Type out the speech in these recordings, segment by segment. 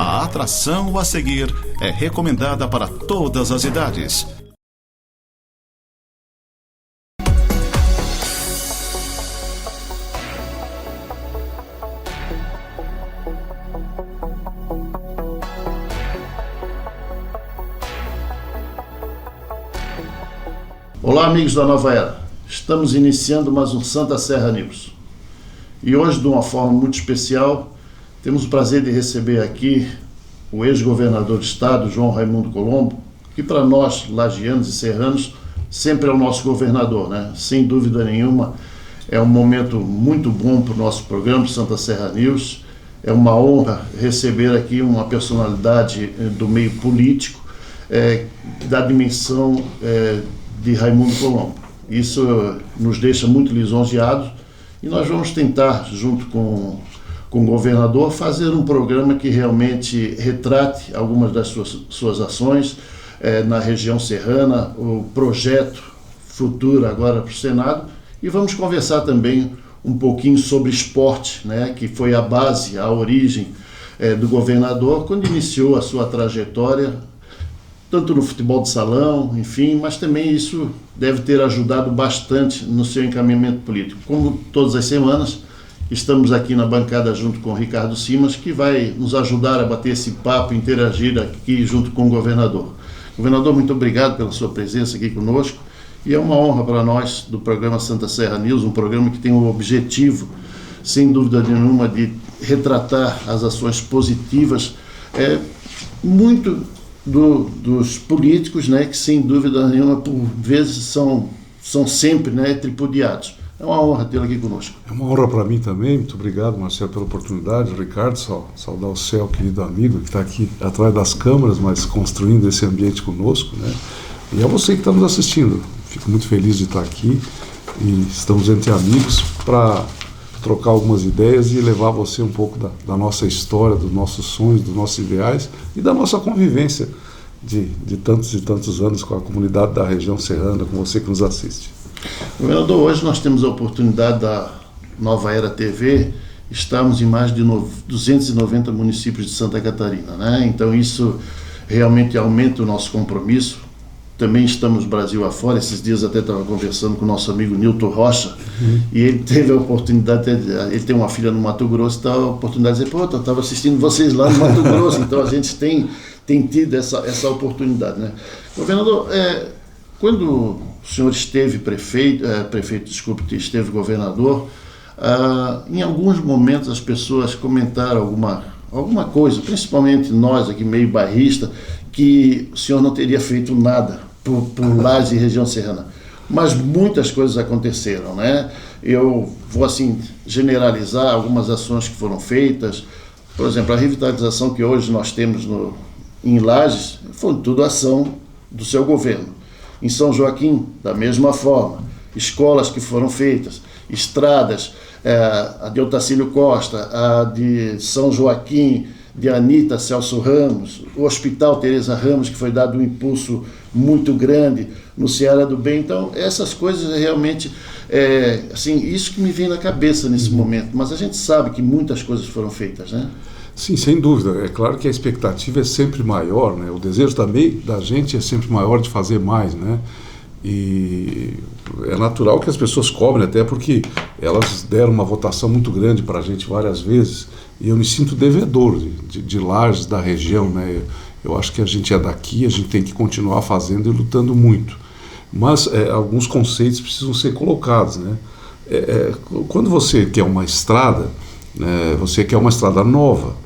A atração a seguir é recomendada para todas as idades. Olá, amigos da Nova Era. Estamos iniciando mais um Santa Serra News. E hoje, de uma forma muito especial, temos o prazer de receber aqui o ex-governador do estado, João Raimundo Colombo, que para nós, lagianos e serranos, sempre é o nosso governador, né? Sem dúvida nenhuma, é um momento muito bom para o nosso programa Santa Serra News. É uma honra receber aqui uma personalidade do meio político, da dimensão de Raimundo Colombo. Isso nos deixa muito lisonjeados e nós vamos tentar, junto com o governador, fazer um programa que realmente retrate algumas das suas ações na região serrana, o projeto futuro agora para o Senado, e vamos conversar também um pouquinho sobre esporte, né, que foi a base, a origem do governador quando iniciou a sua trajetória, tanto no futebol de salão, enfim, mas também isso deve ter ajudado bastante no seu encaminhamento político. Como todas as semanas, estamos aqui na bancada junto com o Ricardo Simas, que vai nos ajudar a bater esse papo, interagir aqui junto com o governador. Governador, muito obrigado pela sua presença aqui conosco, e é uma honra para nós do programa Santa Serra News, um programa que tem o objetivo, sem dúvida nenhuma, de retratar as ações positivas, muito dos políticos, né, que sem dúvida nenhuma por vezes são sempre, né, tripudiados. É uma honra tê-lo aqui conosco. É uma honra para mim também. Muito obrigado, Marcelo, pela oportunidade. Ricardo, saudar o seu querido amigo que está aqui atrás das câmeras, mas construindo esse ambiente conosco, né? E a você que está nos assistindo. Fico muito feliz de estar aqui e estamos entre amigos para trocar algumas ideias e levar você um pouco da nossa história, dos nossos sonhos, dos nossos ideais e da nossa convivência de tantos e tantos anos com a comunidade da região serrana, com você que nos assiste. Governador, hoje nós temos a oportunidade da Nova Era TV, estamos em mais de 290 municípios de Santa Catarina, né? Então isso realmente aumenta o nosso compromisso. Também estamos Brasil afora. Esses dias até estava conversando com o nosso amigo Nilton Rocha, e ele teve a oportunidade, ele tem uma filha no Mato Grosso, então a oportunidade de dizer, eu estava assistindo vocês lá no Mato Grosso, então a gente tem tido essa oportunidade, né? Governador, quando o senhor esteve esteve governador, em alguns momentos as pessoas comentaram alguma coisa, principalmente nós aqui meio bairrista, que o senhor não teria feito nada por Lages e região serrana. Mas muitas coisas aconteceram, né? Eu vou assim generalizar algumas ações que foram feitas. Por exemplo, a revitalização que hoje nós temos em Lages foi tudo ação do seu governo. Em São Joaquim, da mesma forma, escolas que foram feitas, estradas, a de Otacílio Costa, a de São Joaquim, de Anita Celso Ramos, o Hospital Teresa Ramos, que foi dado um impulso muito grande no Ceará do Bem. Então, essas coisas realmente, assim, isso que me vem na cabeça nesse momento, mas a gente sabe que muitas coisas foram feitas, né? Sim, sem dúvida. É claro que a expectativa é sempre maior, né? O desejo também da gente é sempre maior de fazer mais, né? E é natural que as pessoas cobrem, até porque elas deram uma votação muito grande para a gente várias vezes, e eu me sinto devedor de Lages, da região, né? Eu acho que a gente é daqui, a gente tem que continuar fazendo e lutando muito, mas alguns conceitos precisam ser colocados, né? Quando você quer uma estrada, você quer uma estrada nova.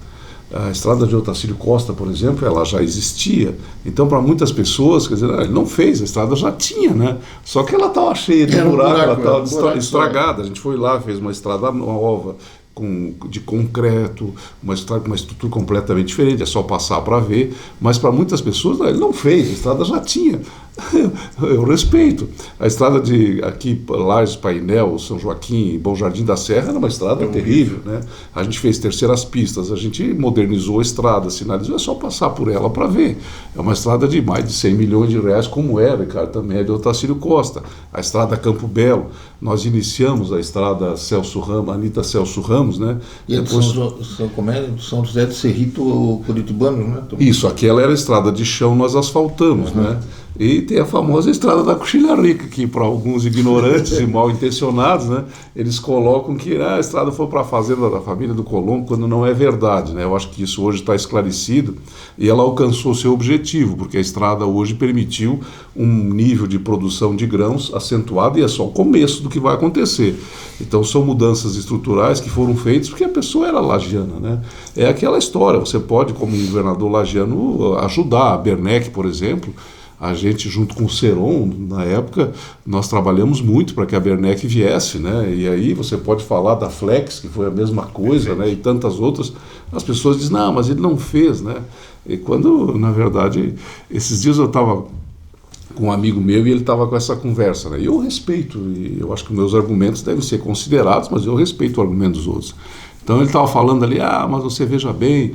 A estrada de Otacílio Costa, por exemplo, ela já existia. Então, para muitas pessoas, quer dizer, ele não fez, a estrada já tinha, né? Só que ela estava cheia de buraco, ela estava estragada. A gente foi lá, fez uma estrada nova, de concreto, uma estrutura completamente diferente, é só passar para ver. Mas para muitas pessoas, ele não fez, a estrada já tinha Eu respeito. A estrada de aqui, Lages, Painel, São Joaquim, Bom Jardim da Serra, era uma estrada terrível, né? A gente fez terceiras pistas, a gente modernizou a estrada, sinalizou, é só passar por ela para ver. É uma estrada de mais de 100 milhões de reais, como era, Ricardo, também é de Otacílio Costa. A estrada Campo Belo, nós iniciamos a estrada Celso Ramos, Anita Celso Ramos, né? E depois, São José do Cerrito Curitibano, né? Isso, aquela era a estrada de chão, nós asfaltamos, né? E tem a famosa estrada da Coxilha Rica, que para alguns ignorantes e mal intencionados, né, eles colocam que a estrada foi para a fazenda da família do Colombo, quando não é verdade, né? Eu acho que isso hoje está esclarecido e ela alcançou seu objetivo, porque a estrada hoje permitiu um nível de produção de grãos acentuado e é só o começo do que vai acontecer. Então são mudanças estruturais que foram feitas porque a pessoa era lagiana, né? É aquela história, você pode, como um governador lagiano, ajudar. A Bernec, por exemplo, a gente, junto com o Seron, na época, nós trabalhamos muito para que a Bernec viesse, né? E aí você pode falar da Flex, que foi a mesma coisa, né? E tantas outras. As pessoas dizem, não, mas ele não fez, né? E quando, na verdade, esses dias eu estava com um amigo meu e ele estava com essa conversa, né? E eu respeito, e eu acho que meus argumentos devem ser considerados, mas eu respeito o argumento dos outros. Então ele estava falando ali, mas você veja bem,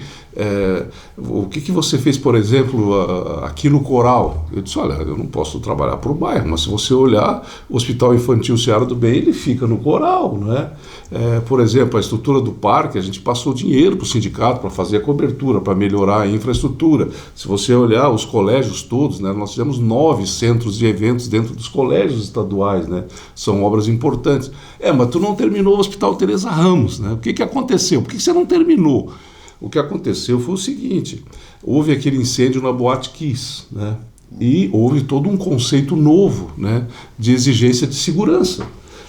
o que você fez, por exemplo, aqui no Coral? Eu disse, olha, eu não posso trabalhar para o bairro, mas se você olhar, o Hospital Infantil Seara do Bem, ele fica no Coral, né? Por exemplo, a estrutura do parque, a gente passou dinheiro para o sindicato para fazer a cobertura, para melhorar a infraestrutura. Se você olhar os colégios todos, né, nós tivemos 9 centros de eventos dentro dos colégios estaduais, né? São obras importantes. Mas tu não terminou o Hospital Teresa Ramos, né? O que aconteceu? Por que você não terminou? O que aconteceu foi o seguinte, houve aquele incêndio na Boate Kiss, né? E houve todo um conceito novo, né, de exigência de segurança.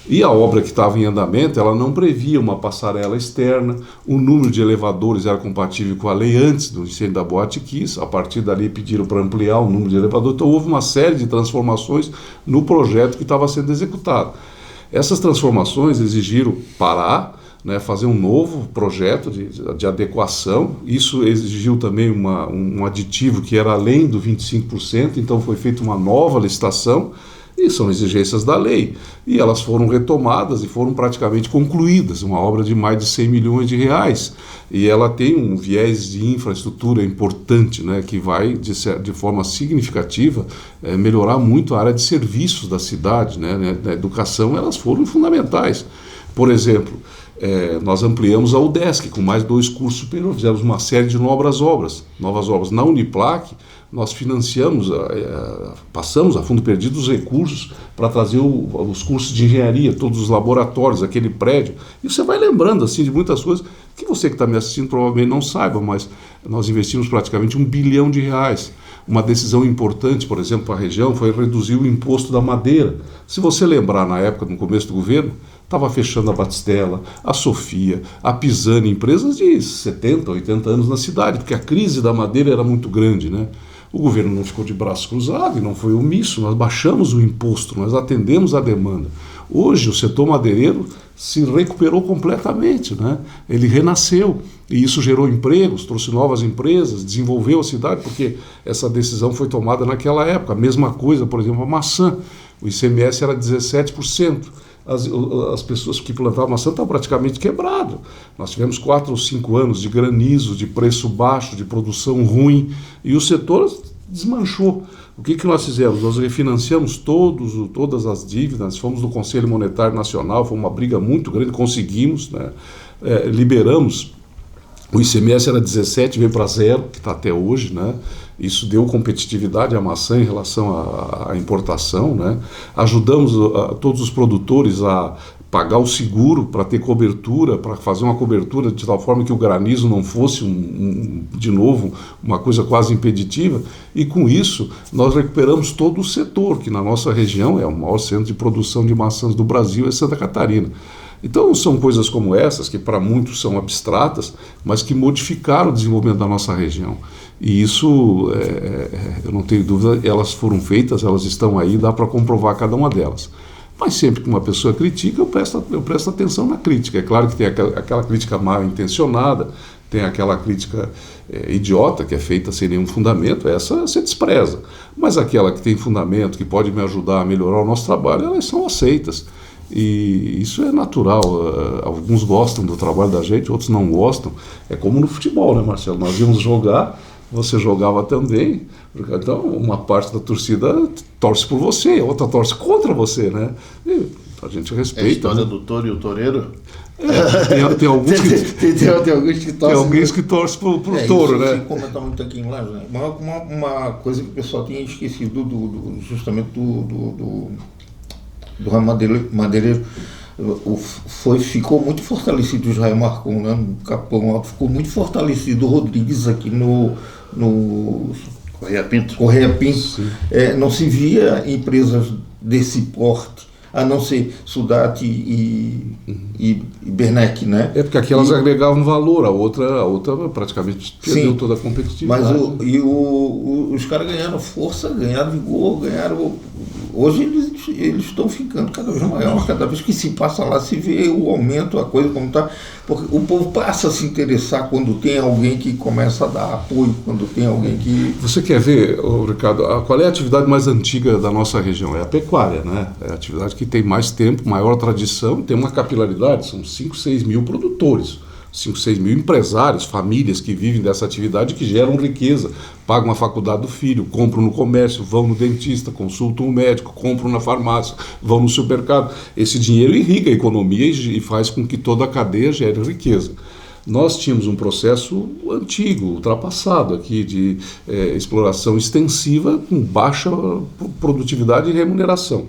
E a obra que estava em andamento, ela não previa uma passarela externa, o número de elevadores era compatível com a lei antes do incêndio da Boate Kiss, a partir dali pediram para ampliar o número de elevadores, então houve uma série de transformações no projeto que estava sendo executado. Essas transformações exigiram parar, né, fazer um novo projeto de adequação. Isso exigiu também um aditivo que era além do 25%, então foi feita uma nova licitação, e são exigências da lei. E elas foram retomadas e foram praticamente concluídas, uma obra de mais de 100 milhões de reais. E ela tem um viés de infraestrutura importante, né, que vai, de forma significativa, melhorar muito a área de serviços da cidade, né, da educação, elas foram fundamentais. Por exemplo, nós ampliamos a UDESC com mais 2 cursos superiores, fizemos uma série de novas obras. Na Uniplac, nós financiamos, passamos a fundo perdido os recursos para trazer os cursos de engenharia, todos os laboratórios, aquele prédio. E você vai lembrando assim, de muitas coisas que você que está me assistindo provavelmente não saiba, mas nós investimos praticamente R$1 bilhão. Uma decisão importante, por exemplo, para a região, foi reduzir o imposto da madeira. Se você lembrar, na época, no começo do governo, estava fechando a Batistella, a Sofia, a Pisani, empresas de 70, 80 anos na cidade, porque a crise da madeira era muito grande, né? O governo não ficou de braço cruzado e não foi omisso, nós baixamos o imposto, nós atendemos a demanda. Hoje o setor madeireiro se recuperou completamente, né? Ele renasceu e isso gerou empregos, trouxe novas empresas, desenvolveu a cidade, porque essa decisão foi tomada naquela época. A mesma coisa, por exemplo, a maçã, o ICMS era 17%. As pessoas que plantavam maçã estavam praticamente quebradas. Nós tivemos 4 ou 5 anos de granizo, de preço baixo, de produção ruim, e o setor desmanchou. O que nós fizemos? Nós refinanciamos todas as dívidas, fomos no Conselho Monetário Nacional, foi uma briga muito grande, conseguimos, né? Liberamos. O ICMS era 17, veio para 0, que está até hoje, né? Isso deu competitividade à maçã em relação à importação, né? Ajudamos todos os produtores a pagar o seguro para ter cobertura, para fazer uma cobertura de tal forma que o granizo não fosse, de novo, uma coisa quase impeditiva. E com isso, nós recuperamos todo o setor, que na nossa região é o maior centro de produção de maçãs do Brasil, é Santa Catarina. Então são coisas como essas, que para muitos são abstratas, mas que modificaram o desenvolvimento da nossa região. E isso, eu não tenho dúvida, elas foram feitas, elas estão aí, dá para comprovar cada uma delas. Mas sempre que uma pessoa critica, eu presto atenção na crítica. É claro que tem aquela crítica mal intencionada, tem aquela crítica idiota que é feita sem nenhum fundamento, essa você despreza. Mas aquela que tem fundamento, que pode me ajudar a melhorar o nosso trabalho, elas são aceitas. E isso é natural. Alguns gostam do trabalho da gente, outros não gostam. É como no futebol, né, Marcelo? Nós íamos jogar, você jogava também, então uma parte da torcida torce por você, a outra torce contra você, né? E a gente respeita. É a história, né? do touro e o toureiro. Tem alguns que Tem alguns que tem torcem. alguns que torcem pro touro, isso né? se comenta muito aqui em Laje, né? Uma coisa que o pessoal tinha esquecido justamente do ramo madeireiro, ficou muito fortalecido o Israel Marcon, né, no Capão Alto, ficou muito fortalecido o Rodrigues aqui no Correia Pinto. Não se via empresas desse porte, a não ser Sudati e Bernec, né? É porque aquelas agregavam valor, a outra praticamente perdeu toda a competitividade. Mas os caras ganharam força, ganharam vigor, hoje eles estão ficando cada vez maior, cada vez que se passa lá se vê o aumento, a coisa como está, porque o povo passa a se interessar quando tem alguém que começa a dar apoio, quando tem alguém que... Você quer ver, Ricardo, qual é a atividade mais antiga da nossa região? É a pecuária, né? É a atividade que tem mais tempo, maior tradição, tem uma capilaridade, são 5, 6 mil produtores. 5, 6 mil empresários, famílias que vivem dessa atividade, que geram riqueza, pagam a faculdade do filho, compram no comércio, vão no dentista, consultam o médico, compram na farmácia, vão no supermercado. Esse dinheiro irriga a economia e faz com que toda a cadeia gere riqueza. Nós tínhamos um processo antigo, ultrapassado aqui, de exploração extensiva com baixa produtividade e remuneração.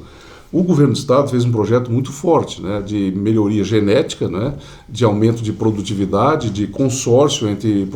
O governo do estado fez um projeto muito forte, né, de melhoria genética, né, de aumento de produtividade, de consórcio entre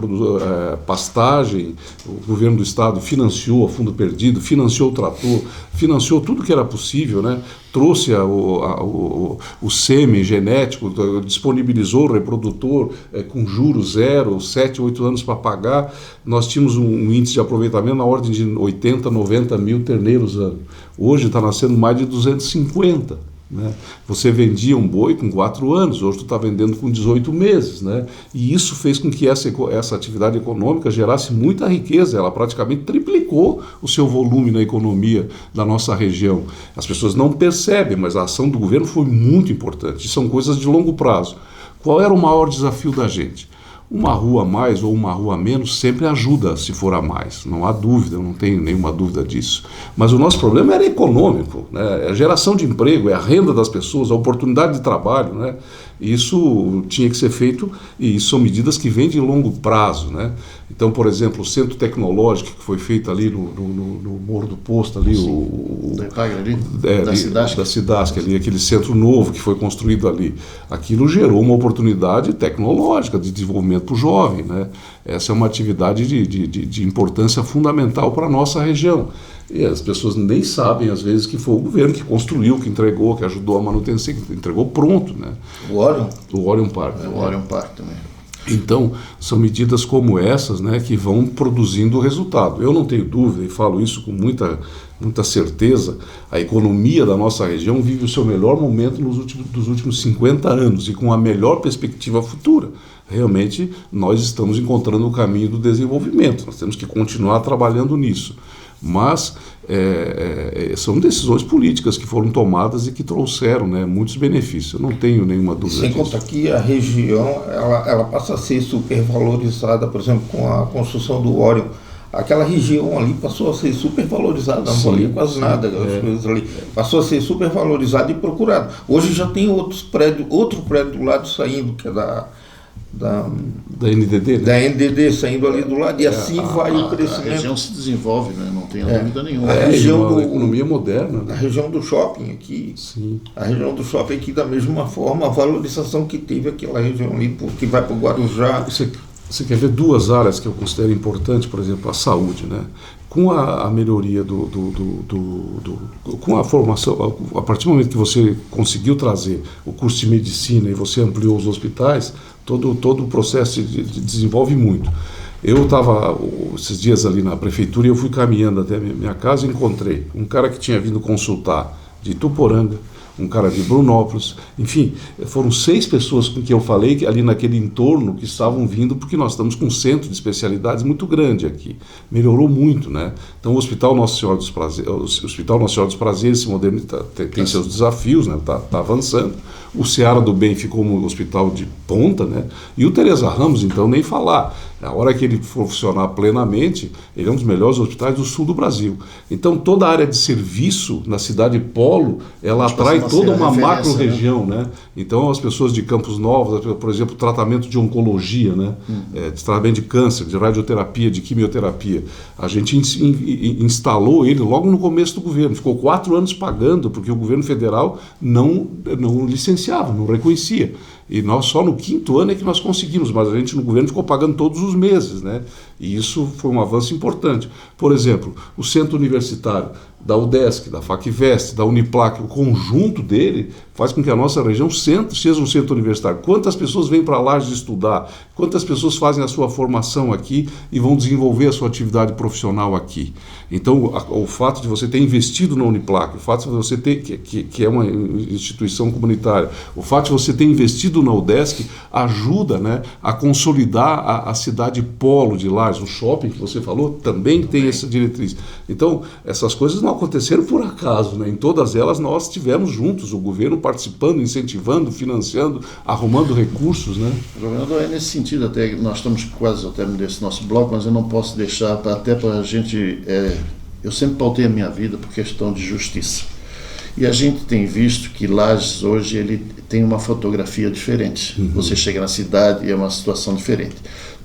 pastagem. O governo do estado financiou a fundo perdido, financiou o trator, financiou tudo que era possível, né, trouxe o sêmen genético, disponibilizou o reprodutor com juros zero, 7, 8 anos para pagar. Nós tínhamos um índice de aproveitamento na ordem de 80, 90 mil terneiros ano. Hoje está nascendo mais de 250. Né? Você vendia um boi com 4 anos, hoje tu está vendendo com 18 meses. Né? E isso fez com que essa atividade econômica gerasse muita riqueza, ela praticamente triplicou o seu volume na economia da nossa região. As pessoas não percebem, mas a ação do governo foi muito importante, são coisas de longo prazo. Qual era o maior desafio da gente? Uma rua a mais ou uma rua a menos sempre ajuda se for a mais, não há dúvida, não tenho nenhuma dúvida disso. Mas o nosso problema era econômico, né? É a geração de emprego, é a renda das pessoas, a oportunidade de trabalho, né? Isso tinha que ser feito e são medidas que vêm de longo prazo, né? Então, por exemplo, o centro tecnológico que foi feito ali no Morro do Posto, ali, da Cidasc, ali, aquele centro novo que foi construído ali, aquilo gerou uma oportunidade tecnológica de desenvolvimento para o jovem, né? Essa é uma atividade de importância fundamental para a nossa região. E as pessoas nem sabem, às vezes, que foi o governo que construiu, que entregou, que ajudou a manutenção, que entregou pronto, né? O Orion? O Orion Park. O Orion Park também. Então, são medidas como essas, né, que vão produzindo resultado. Eu não tenho dúvida, e falo isso com muita certeza, a economia da nossa região vive o seu melhor momento dos últimos 50 anos e com a melhor perspectiva futura. Realmente, nós estamos encontrando o caminho do desenvolvimento, nós temos que continuar trabalhando nisso. Mas são decisões políticas que foram tomadas e que trouxeram, né, muitos benefícios. Eu não tenho nenhuma dúvida Sem disso. contar que a região ela passa a ser supervalorizada, por exemplo, com a construção do Orion. Aquela região ali passou a ser supervalorizada, não valia quase nada, as coisas ali. Passou a ser supervalorizada e procurada. Hoje já tem outro prédio do lado saindo, que é da NDD, né? Da NDD saindo ali do lado, e assim vai o crescimento. A região se desenvolve, né? Não tenho dúvida nenhuma. A região da economia moderna, né? A região do shopping aqui. Sim. A região do shopping aqui, da mesma forma, a valorização que teve aquela região ali, que vai para o Guarujá. Você quer ver duas áreas que eu considero importantes, por exemplo, a saúde, né? Com a melhoria com a formação, a partir do momento que você conseguiu trazer o curso de medicina e você ampliou os hospitais, todo o processo desenvolve muito. Eu estava esses dias ali na prefeitura e eu fui caminhando até a minha casa e encontrei um cara que tinha vindo consultar de Ituporanga, um cara de Brunópolis, enfim, foram 6 pessoas com quem eu falei ali naquele entorno que estavam vindo, porque nós estamos com um centro de especialidades muito grande aqui, melhorou muito, né? Então o Hospital Nossa Senhora dos Prazeres, se moderniza, tem seus desafios, né? Tá avançando. O Seara do Bem ficou um hospital de ponta, né? E o Teresa Ramos, então, nem falar. A hora que ele for funcionar plenamente, ele é um dos melhores hospitais do sul do Brasil. Então, toda a área de serviço na cidade polo, ela atrai toda uma macro-região, né? Então, as pessoas de Campos Novos, por exemplo, tratamento de oncologia, né? De tratamento de câncer, de radioterapia, de quimioterapia. A gente instalou ele logo no começo do governo. Ficou 4 anos pagando, porque o governo federal não licenciava, não reconhecia. E nós só no 5º ano é que nós conseguimos, mas a gente no governo ficou pagando todos os meses, né? E isso foi um avanço importante. Por exemplo, o centro universitário da UDESC, da FACVest, da Uniplac, o conjunto dele faz com que a nossa região seja um centro universitário. Quantas pessoas vêm para Lages estudar? Quantas pessoas fazem a sua formação aqui e vão desenvolver a sua atividade profissional aqui? Então, o fato de você ter investido na Uniplac, o fato de você ter, que é uma instituição comunitária, o fato de você ter investido na UDESC ajuda, né, a consolidar a cidade polo de Lages. O shopping que você falou também tem essa diretriz. Então, essas coisas não aconteceram por acaso, né? Em todas elas nós estivemos juntos, o governo participando, incentivando, financiando, arrumando recursos, né? Governador, é nesse sentido, até nós estamos quase ao término desse nosso bloco, mas eu não posso deixar, até para a gente... eu sempre pautei a minha vida por questão de justiça. E a gente tem visto que Lages hoje ele tem uma fotografia diferente. Você chega na cidade e é uma situação diferente.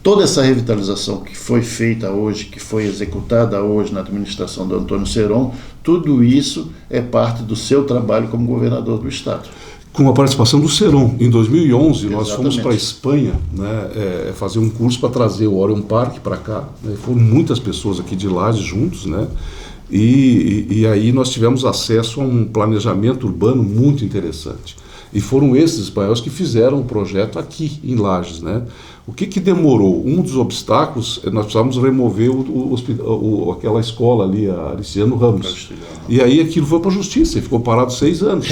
Toda essa revitalização que foi feita hoje, que foi executada hoje na administração do Antônio Seron, tudo isso é parte do seu trabalho como governador do estado. Com a participação do Seron. Em 2011, nós Exatamente. fomos para a Espanha, né, fazer um curso para trazer o Orion Park para cá. Né, foram muitas pessoas aqui de Lages juntos, né? E aí nós tivemos acesso a um planejamento urbano muito interessante. E foram esses espanhóis que fizeram o projeto aqui em Lages, né? O que demorou? Um dos obstáculos, nós precisávamos remover aquela escola ali, a Ariciano Ramos. E aí aquilo foi para a justiça, e ficou parado 6 anos.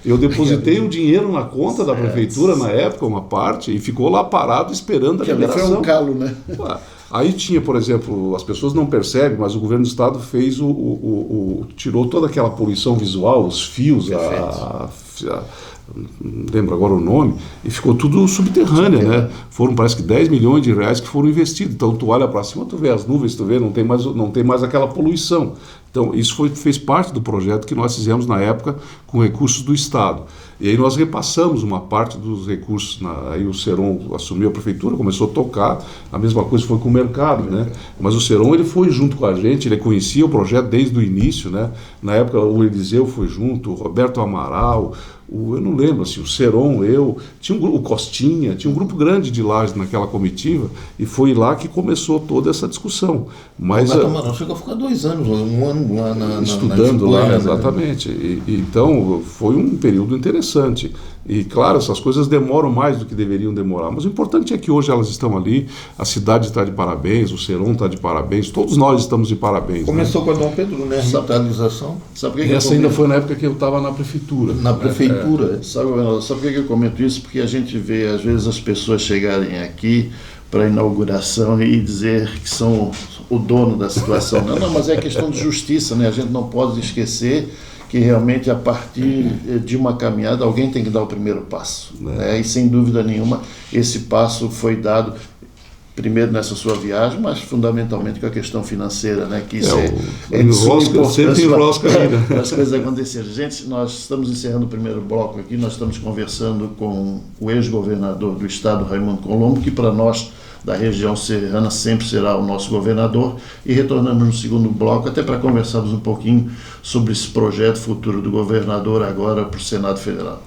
Eu depositei o dinheiro na conta da prefeitura na época, uma parte, e ficou lá parado esperando a liberação. Foi um calo, né? Aí tinha, por exemplo, as pessoas não percebem, mas o governo do estado fez tirou toda aquela poluição visual, os fios, não lembro agora o nome, e ficou tudo subterrâneo, né? Foram, parece que 10 milhões de reais que foram investidos. Então tu olha para cima, tu vê as nuvens, tu vê, não tem mais aquela poluição. Então isso fez parte do projeto que nós fizemos na época com recursos do estado. E aí nós repassamos uma parte dos recursos, aí o Seron assumiu a prefeitura, começou a tocar, a mesma coisa foi com o mercado, né? Mas o Seron, ele foi junto com a gente, ele conhecia o projeto desde o início, né? Na época o Eliseu foi junto, o Roberto Amaral, eu não lembro, assim, o Seron, tinha o Costinha, tinha um grupo grande de Lages naquela comitiva, e foi lá que começou toda essa discussão. Mas o Roberto Amaral chegou a ficar 2 anos, um ano lá estudando na lá, Espanha, exatamente. Então, foi um período interessante. E, claro, essas coisas demoram mais do que deveriam demorar, mas o importante é que hoje elas estão ali, a cidade está de parabéns, o Seron está de parabéns, todos nós estamos de parabéns. Começou com a Dom Pedro, né? A revitalização. Essa ainda foi na época que eu estava na prefeitura. Na prefeitura. Sabe por que eu comento isso? Porque a gente vê, às vezes, as pessoas chegarem aqui para a inauguração e dizer que são o dono da situação. Não, mas é questão de justiça, né? A gente não pode esquecer que realmente a partir de uma caminhada alguém tem que dar o primeiro passo, né? E sem dúvida nenhuma esse passo foi dado primeiro nessa sua viagem, mas fundamentalmente com a questão financeira, né? Que isso é de suma importância para as coisas acontecerem. Gente, nós estamos encerrando o primeiro bloco aqui, nós estamos conversando com o ex-governador do estado, Raimundo Colombo, que para nós da região serrana sempre será o nosso governador, e retornamos no segundo bloco até para conversarmos um pouquinho sobre esse projeto futuro do governador agora para o Senado Federal.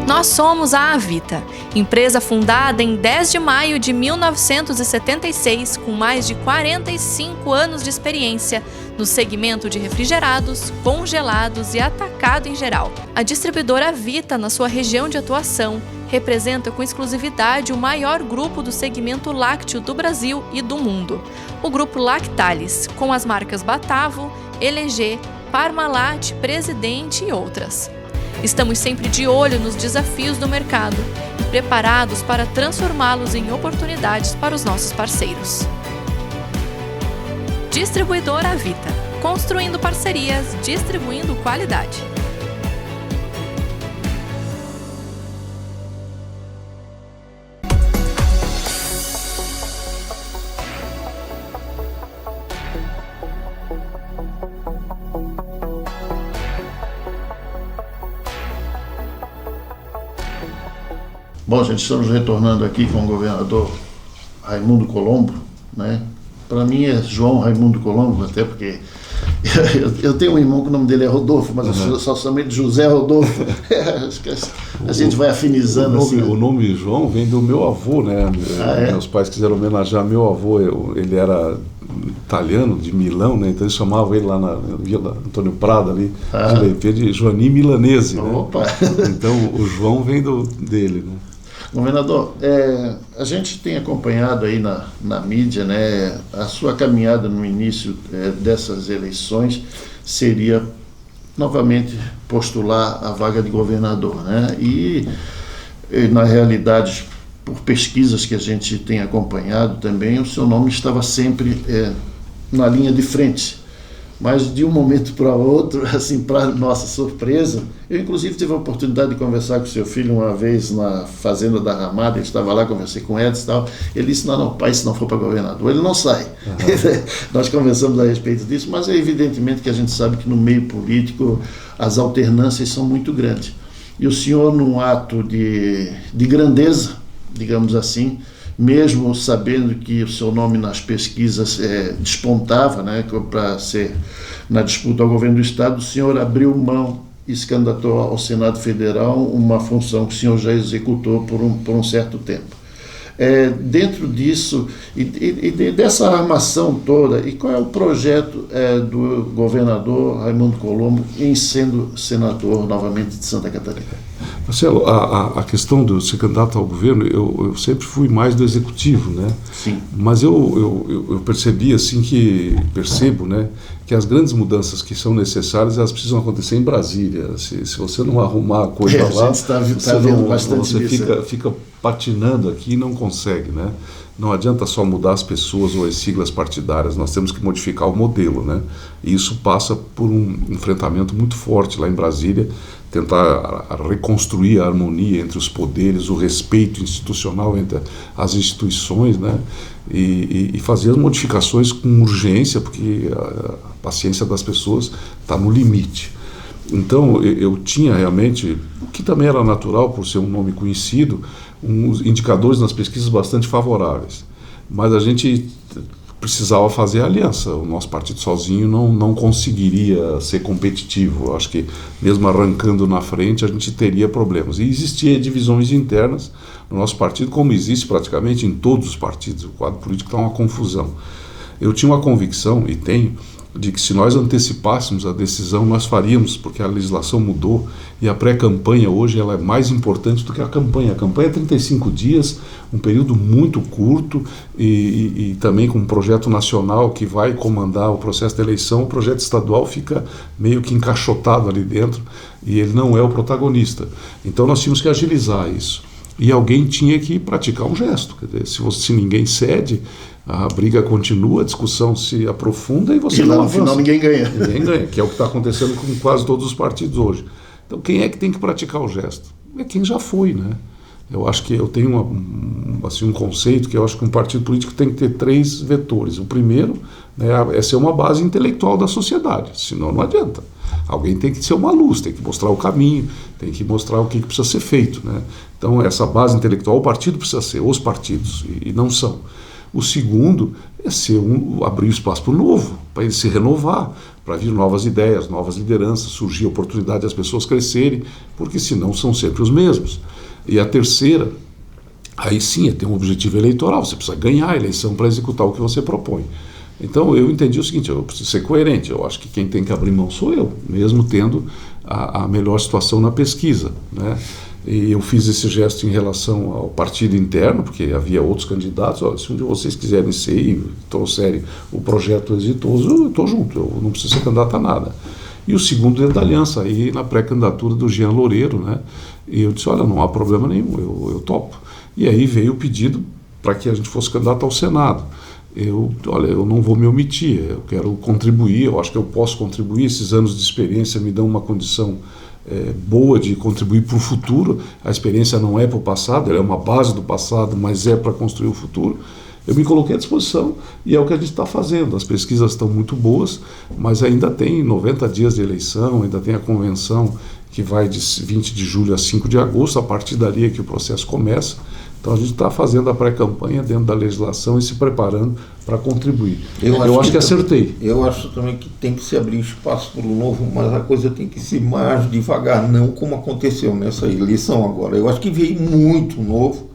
Nós Nós somos a Avita, empresa fundada em 10 de maio de 1976, com mais de 45 anos de experiência no segmento de refrigerados, congelados e atacado em geral. A distribuidora Avita, na sua região de atuação, representa com exclusividade o maior grupo do segmento lácteo do Brasil e do mundo, o Grupo Lactalis, com as marcas Batavo, LG, Parmalat, Presidente e outras. Estamos sempre de olho nos desafios do mercado e preparados para transformá-los em oportunidades para os nossos parceiros. Distribuidora Avita, construindo parcerias, distribuindo qualidade. Bom, gente, estamos retornando aqui com o governador Raimundo Colombo, né? Para mim é João Raimundo Colombo, até porque eu tenho um irmão que o nome dele é Rodolfo, mas eu só chamei de José Rodolfo. A gente vai afinizando assim. O nome João vem do meu avô, né? Meus pais quiseram homenagear meu avô, ele era italiano, de Milão, né? Então eles chamavam ele lá na Vila Antônio Prado, ali, de Joanim Milanese, né? Opa. Então o João vem dele, né? Governador, a gente tem acompanhado aí na mídia, né, a sua caminhada no início dessas eleições seria novamente postular a vaga de governador, né? E na realidade, por pesquisas que a gente tem acompanhado também, o seu nome estava sempre na linha de frente. Mas de um momento para outro, assim, para nossa surpresa, eu inclusive tive a oportunidade de conversar com o seu filho uma vez na fazenda da Ramada, ele estava lá, conversei com o Edson e tal, ele disse, não, pai, se não for para governador, ele não sai. Nós conversamos a respeito disso, mas é evidentemente que a gente sabe que no meio político as alternâncias são muito grandes. E o senhor, num ato de grandeza, digamos assim, mesmo sabendo que o seu nome nas pesquisas despontava, né, para ser na disputa ao governo do Estado, o senhor abriu mão e se candidatou ao Senado Federal, uma função que o senhor já executou por um certo tempo. Dentro disso e dessa armação toda, e qual é o projeto do governador Raimundo Colombo em sendo senador novamente de Santa Catarina? Marcelo, a questão de ser candidato ao governo, eu sempre fui mais do executivo, né? Sim. Mas eu percebi assim percebo, né, que as grandes mudanças que são necessárias, elas precisam acontecer em Brasília. Se você não arrumar a coisa lá, você fica patinando aqui e não consegue, né? Não adianta só mudar as pessoas ou as siglas partidárias, nós temos que modificar o modelo, né? E isso passa por um enfrentamento muito forte lá em Brasília, tentar reconstruir a harmonia entre os poderes, o respeito institucional entre as instituições, né? E fazer as modificações com urgência, porque a paciência das pessoas está no limite. Então eu tinha realmente, o que também era natural por ser um nome conhecido, uns indicadores nas pesquisas bastante favoráveis, mas a gente precisava fazer aliança. O nosso partido sozinho não conseguiria ser competitivo. Eu acho que mesmo arrancando na frente a gente teria problemas. E existiam divisões internas no nosso partido, como existe praticamente em todos os partidos. O quadro político está uma confusão. Eu tinha uma convicção, e tenho, de que se nós antecipássemos a decisão, nós faríamos, porque a legislação mudou e a pré-campanha hoje ela é mais importante do que a campanha. A campanha é 35 dias, um período muito curto e também com um projeto nacional que vai comandar o processo de eleição, o projeto estadual fica meio que encaixotado ali dentro e ele não é o protagonista. Então nós tínhamos que agilizar isso. E alguém tinha que praticar um gesto. Quer dizer, se ninguém cede, a briga continua, a discussão se aprofunda e você não avança. No final ninguém ganha. Ninguém ganha, que é o que está acontecendo com quase todos os partidos hoje. Então quem é que tem que praticar o gesto? É quem já foi, né? Eu acho que eu tenho um conceito que eu acho que um partido político tem que ter 3 vetores. O primeiro, né, é ser uma base intelectual da sociedade, senão não adianta. Alguém tem que ser uma luz, tem que mostrar o caminho, tem que mostrar o que precisa ser feito, né? Então essa base intelectual, o partido precisa ser, os partidos, e não são. O segundo é abrir o espaço para o novo, para ele se renovar, para vir novas ideias, novas lideranças, surgir a oportunidade das pessoas crescerem, porque senão são sempre os mesmos. E a terceira, aí sim, é ter um objetivo eleitoral, você precisa ganhar a eleição para executar o que você propõe. Então eu entendi o seguinte, eu preciso ser coerente, eu acho que quem tem que abrir mão sou eu, mesmo tendo a melhor situação na pesquisa, né? E eu fiz esse gesto em relação ao partido interno, porque havia outros candidatos. Olha, se um de vocês quiserem ser e trouxerem o projeto exitoso, eu estou junto, eu não preciso ser candidato a nada. E o segundo é da aliança, aí na pré-candidatura do Jean Loureiro, né? E eu disse, olha, não há problema nenhum, eu topo. E aí veio o pedido para que a gente fosse candidato ao Senado. Eu não vou me omitir, eu quero contribuir, eu acho que eu posso contribuir, esses anos de experiência me dão uma condição boa de contribuir para o futuro. A experiência não é para o passado, ela é uma base do passado, mas é para construir o futuro. Eu me coloquei à disposição e é o que a gente está fazendo. As pesquisas estão muito boas, mas ainda tem 90 dias de eleição, ainda tem a convenção que vai de 20 de julho a 5 de agosto, a partir dali é que o processo começa. Então a gente está fazendo a pré-campanha dentro da legislação e se preparando para contribuir. Eu acho que acertei. Eu acho também que tem que se abrir espaço para o novo, mas a coisa tem que ser mais devagar, não como aconteceu nessa eleição agora. Eu acho que veio muito novo,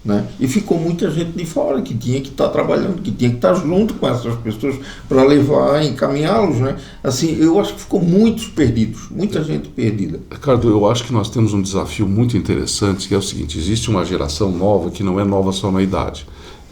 né? E ficou muita gente de fora que tinha que estar trabalhando, que tinha que estar junto com essas pessoas para levar, encaminhá-los, né? Assim, eu acho que ficou muitos perdidos, muita gente perdida. Ricardo, eu acho que nós temos um desafio muito interessante, que é o seguinte: existe uma geração nova que não é nova só na idade,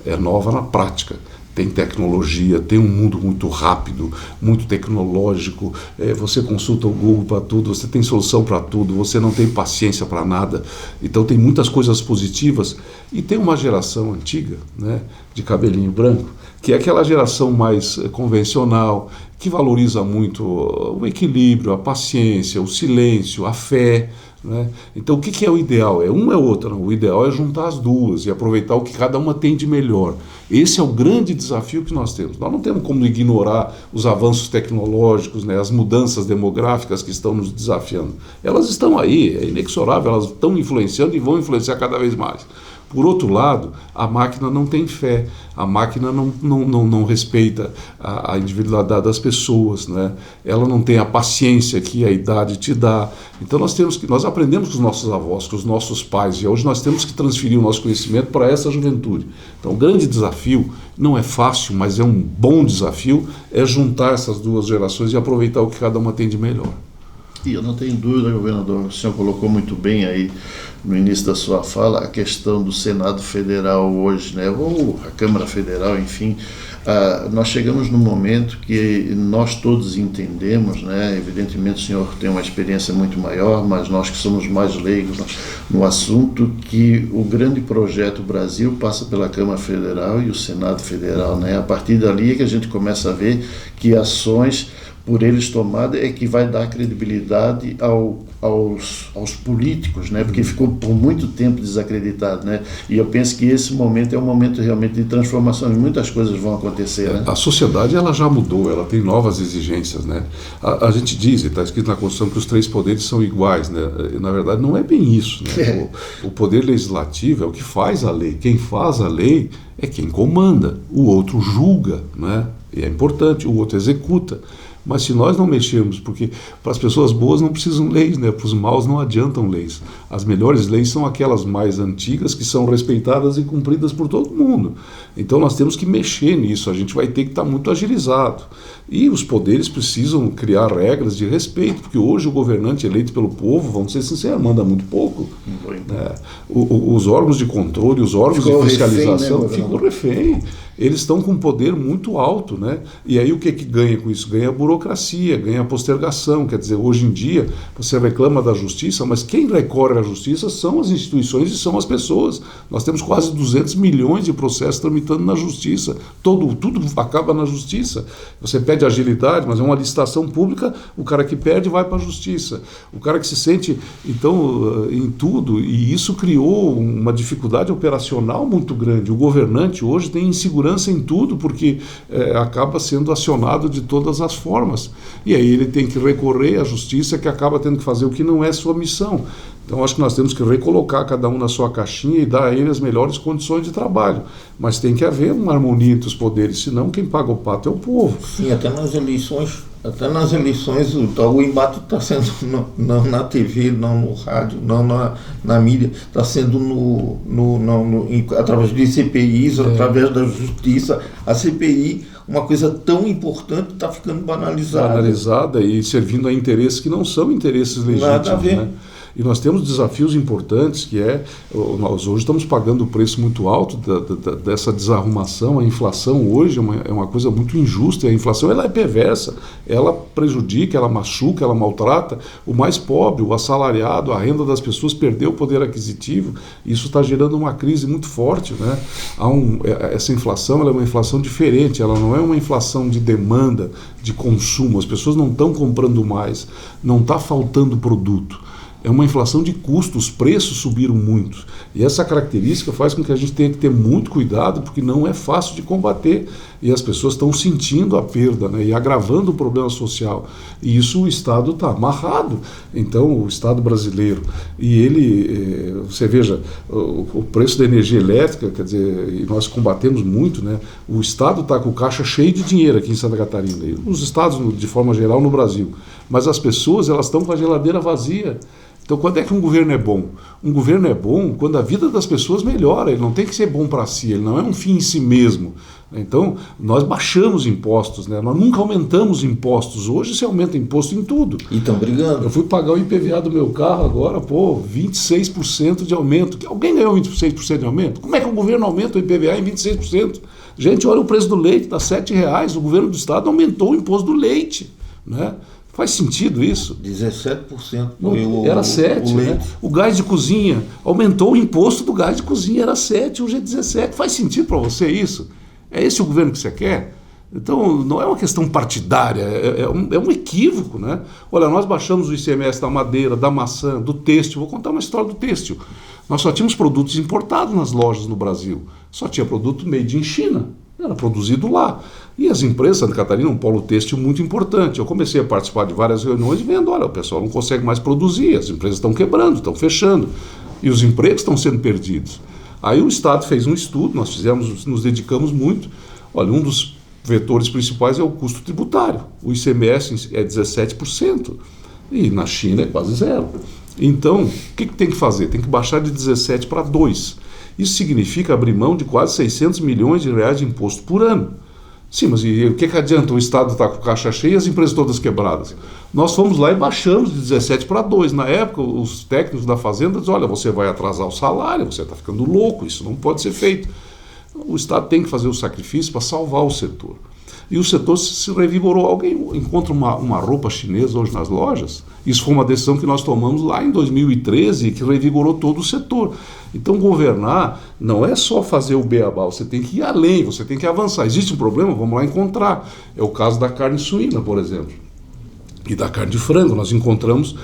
é nova na prática. Tem tecnologia, tem um mundo muito rápido, muito tecnológico, você consulta o Google para tudo, você tem solução para tudo, você não tem paciência para nada. Então tem muitas coisas positivas. E tem uma geração antiga, né, de cabelinho branco, que é aquela geração mais convencional, que valoriza muito o equilíbrio, a paciência, o silêncio, a fé, né? Então o que é o ideal? É um é outro, não. O ideal é juntar as duas e aproveitar o que cada uma tem de melhor. Esse é o grande desafio que nós temos. Nós não temos como ignorar os avanços tecnológicos, né, as mudanças demográficas que estão nos desafiando. Elas estão aí, é inexorável, elas estão influenciando e vão influenciar cada vez mais. Por outro lado, a máquina não tem fé, a máquina não respeita a individualidade das pessoas, né? Ela não tem a paciência que a idade te dá. Então nós aprendemos com os nossos avós, com os nossos pais, e hoje nós temos que transferir o nosso conhecimento para essa juventude. Então o grande desafio, não é fácil, mas é um bom desafio, é juntar essas duas gerações e aproveitar o que cada uma tem de melhor. E eu não tenho dúvida, governador, o senhor colocou muito bem aí no início da sua fala a questão do Senado Federal hoje, né, ou a Câmara Federal, enfim. Nós chegamos num momento que nós todos entendemos, né, evidentemente o senhor tem uma experiência muito maior, mas nós que somos mais leigos no assunto, que o grande projeto Brasil passa pela Câmara Federal e o Senado Federal, né? A partir dali é que a gente começa a ver que ações por eles tomadas é que vai dar credibilidade aos políticos, né? Porque ficou por muito tempo desacreditado, né? E eu penso que esse momento é um momento realmente de transformação e muitas coisas vão acontecer, né? A sociedade ela já mudou, ela tem novas exigências, né? A gente diz, está escrito na Constituição, que os três poderes são iguais, né? Na verdade não é bem isso, né? O poder legislativo é o que faz a lei, quem faz a lei é quem comanda, o outro julga, né? E é importante, o outro executa. Mas se nós não mexermos, porque para as pessoas boas não precisam leis, né? Para os maus não adiantam leis. As melhores leis são aquelas mais antigas que são respeitadas e cumpridas por todo mundo. Então nós temos que mexer nisso, a gente vai ter que estar muito agilizado. E os poderes precisam criar regras de respeito, porque hoje o governante eleito pelo povo, vamos ser sinceros, manda muito pouco. Né? Os órgãos de controle, os órgãos de fiscalização ficam refém. Eles estão com um poder muito alto, né? E aí o que ganha com isso? Ganha a burocracia, ganha a postergação. Quer dizer, hoje em dia você reclama da justiça, mas quem recorre à justiça são as instituições e são as pessoas. Nós temos quase 200 milhões de processos tramitando na justiça. Tudo acaba na justiça. Você pede agilidade, mas é uma licitação pública, o cara que perde vai para a justiça. O cara que se sente, então, em tudo, e isso criou uma dificuldade operacional muito grande. O governante hoje tem insegurança em tudo, porque acaba sendo acionado de todas as formas. normas, e aí ele tem que recorrer à justiça, que acaba tendo que fazer o que não é sua missão. Então, acho que nós temos que recolocar cada um na sua caixinha e dar a ele as melhores condições de trabalho. Mas tem que haver uma harmonia entre os poderes, senão quem paga o pato é o povo. Sim, até nas eleições o embate está sendo não na TV, não no rádio, não na mídia, está sendo através de CPIs, através da justiça. A CPI, uma coisa tão importante, está ficando banalizada. Banalizada e servindo a interesses que não são interesses legítimos. Nada a ver. Né? E nós temos desafios importantes, que nós hoje estamos pagando o preço muito alto dessa desarrumação. A inflação hoje é uma coisa muito injusta, e a inflação ela é perversa, ela prejudica, ela machuca, ela maltrata o mais pobre, o assalariado, a renda das pessoas perdeu o poder aquisitivo, e isso está gerando uma crise muito forte. Né? Essa inflação ela é uma inflação diferente, ela não é uma inflação de demanda, de consumo, as pessoas não estão comprando mais, não está faltando produto. É uma inflação de custos, os preços subiram muito. E essa característica faz com que a gente tenha que ter muito cuidado, porque não é fácil de combater. E as pessoas estão sentindo a perda, né, e agravando o problema social. E isso o Estado está amarrado. Então, o Estado brasileiro, e ele, você veja, o preço da energia elétrica, quer dizer, e nós combatemos muito, né, o Estado está com o caixa cheio de dinheiro aqui em Santa Catarina, e os estados, de forma geral, no Brasil. Mas as pessoas, elas estão com a geladeira vazia. Então, quando é que um governo é bom? Um governo é bom quando a vida das pessoas melhora. Ele não tem que ser bom para si, ele não é um fim em si mesmo. Então, nós baixamos impostos, né? Nós nunca aumentamos impostos. Hoje se aumenta imposto em tudo. E estão brigando. Eu fui pagar o IPVA do meu carro agora, 26% de aumento. Alguém ganhou 26% de aumento? Como é que o governo aumenta o IPVA em 26%? Gente, olha o preço do leite, está R$7. O governo do estado aumentou o imposto do leite, né? Faz sentido isso? 17%. Era 7%. Né? O gás de cozinha, aumentou o imposto do gás de cozinha, era 7%, hoje é 17%. Faz sentido para você isso? É esse o governo que você quer? Então, não é uma questão partidária, é um equívoco, né? Olha, nós baixamos o ICMS da madeira, da maçã, do têxtil. Vou contar uma história do têxtil. Nós só tínhamos produtos importados nas lojas no Brasil. Só tinha produto made in China. Era produzido lá. E as empresas, Santa Catarina, um polo têxtil muito importante. Eu comecei a participar de várias reuniões vendo, olha, o pessoal não consegue mais produzir, as empresas estão quebrando, estão fechando, e os empregos estão sendo perdidos. Aí o Estado fez um estudo, nos dedicamos muito. Olha, um dos vetores principais é o custo tributário. O ICMS é 17%, e na China é quase zero. Então, o que tem que fazer? Tem que baixar de 17% para 2%. Isso significa abrir mão de quase 600 milhões de reais de imposto por ano. Sim, mas e o que adianta o Estado estar com caixa cheia e as empresas todas quebradas? Nós fomos lá e baixamos de 17 para 2. Na época, os técnicos da Fazenda dizem, olha, você vai atrasar o salário, você está ficando louco, isso não pode ser feito. O Estado tem que fazer o sacrifício para salvar o setor. E o setor se revigorou. Alguém encontra uma roupa chinesa hoje nas lojas? Isso foi uma decisão que nós tomamos lá em 2013, que revigorou todo o setor. Então, governar não é só fazer o beabá, você tem que ir além, você tem que avançar. Existe um problema? Vamos lá encontrar. É o caso da carne suína, por exemplo, e da carne de frango. Nós encontramos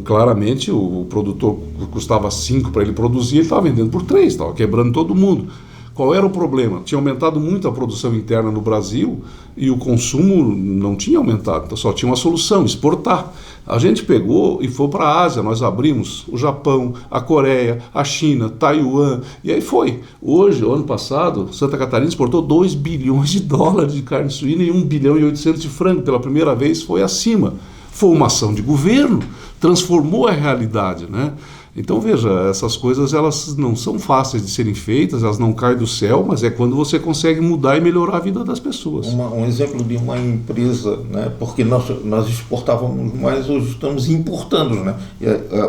claramente o produtor custava 5 para ele produzir, ele estava vendendo por 3, estava quebrando todo mundo. Qual era o problema? Tinha aumentado muito a produção interna no Brasil e o consumo não tinha aumentado, então só tinha uma solução, exportar. A gente pegou e foi para a Ásia, nós abrimos o Japão, a Coreia, a China, Taiwan, e aí foi. Hoje, ano passado, Santa Catarina exportou 2 bilhões de dólares de carne suína e 1 bilhão e 800 de frango, pela primeira vez foi acima. Foi uma ação de governo, transformou a realidade, né? Então, veja, essas coisas elas não são fáceis de serem feitas, elas não caem do céu, mas é quando você consegue mudar e melhorar a vida das pessoas. Um exemplo de uma empresa, né, porque nós exportávamos mais, hoje estamos importando, né?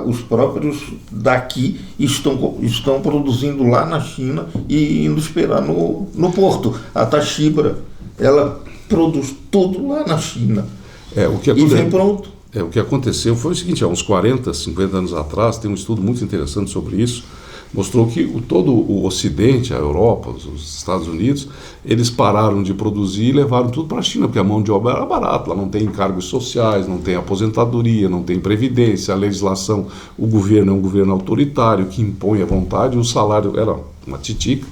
Os próprios daqui estão produzindo lá na China e indo esperar no porto. A Tashibra, ela produz tudo lá na China e vem pronto. O que aconteceu foi o seguinte, há uns 40, 50 anos atrás, tem um estudo muito interessante sobre isso, mostrou que todo o Ocidente, a Europa, os Estados Unidos, eles pararam de produzir e levaram tudo para a China, porque a mão de obra era barata, lá não tem encargos sociais, não tem aposentadoria, não tem previdência, a legislação, o governo é um governo autoritário que impõe a vontade, o salário era uma titica.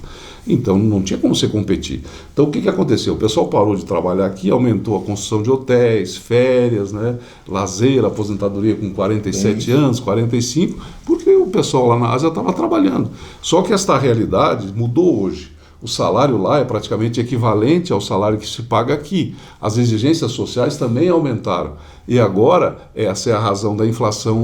Então não tinha como você competir. Então o que aconteceu? O pessoal parou de trabalhar aqui, aumentou a construção de hotéis, férias, né? Lazer, aposentadoria com 47 anos, 45, porque o pessoal lá na Ásia estava trabalhando. Só que esta realidade mudou hoje. O salário lá é praticamente equivalente ao salário que se paga aqui. As exigências sociais também aumentaram. E agora, essa é a razão da inflação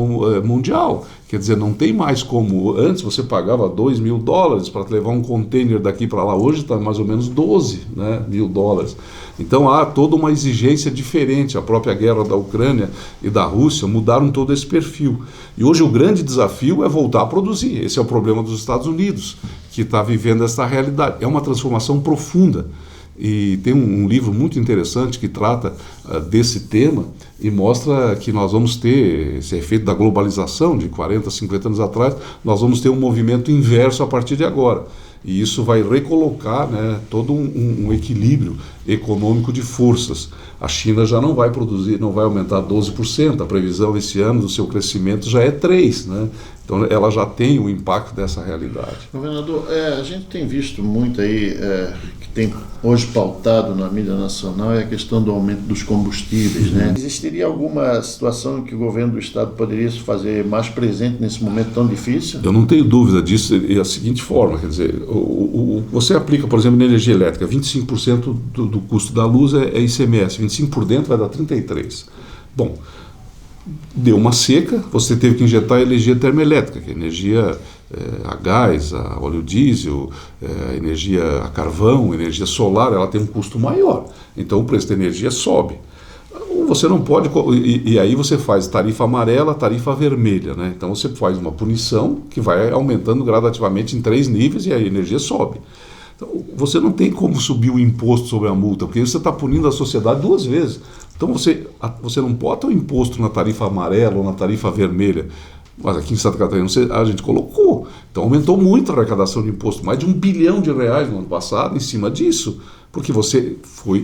mundial. Quer dizer, não tem mais como... Antes você pagava $2.000 para levar um container daqui para lá. Hoje está mais ou menos 12, né, $1.000. Então há toda uma exigência diferente. A própria guerra da Ucrânia e da Rússia mudaram todo esse perfil. E hoje o grande desafio é voltar a produzir. Esse é o problema dos Estados Unidos, que está vivendo essa realidade. É uma transformação profunda. E tem um livro muito interessante que trata desse tema e mostra que nós vamos ter esse efeito da globalização de 40, 50 anos atrás, nós vamos ter um movimento inverso a partir de agora. E isso vai recolocar, né, todo um equilíbrio econômico de forças. A China já não vai produzir, não vai aumentar 12%, a previsão esse ano do seu crescimento já é 3%, né? Então ela já tem o impacto dessa realidade. Governador, a gente tem visto muito aí, que tem hoje pautado na mídia nacional, é a questão do aumento dos combustíveis, né? Existiria alguma situação que o governo do estado poderia se fazer mais presente nesse momento tão difícil? Eu não tenho dúvida disso, é da seguinte forma, quer dizer, você aplica, por exemplo, na energia elétrica, 25% do custo da luz é ICMS, 25% por dentro vai dar 33%. Bom, deu uma seca, você teve que injetar energia termoelétrica, que é energia a gás, a óleo diesel, a energia a carvão, energia solar, ela tem um custo maior. Então o preço da energia sobe. Você não pode... E aí você faz tarifa amarela, tarifa vermelha, né? Então você faz uma punição que vai aumentando gradativamente em 3 níveis e a energia sobe. Então, você não tem como subir o imposto sobre a multa, porque você está punindo a sociedade 2 vezes. Então você não bota o imposto na tarifa amarela ou na tarifa vermelha. Mas aqui em Santa Catarina a gente colocou. Então aumentou muito a arrecadação de imposto, mais de R$1 bilhão no ano passado em cima disso. Porque você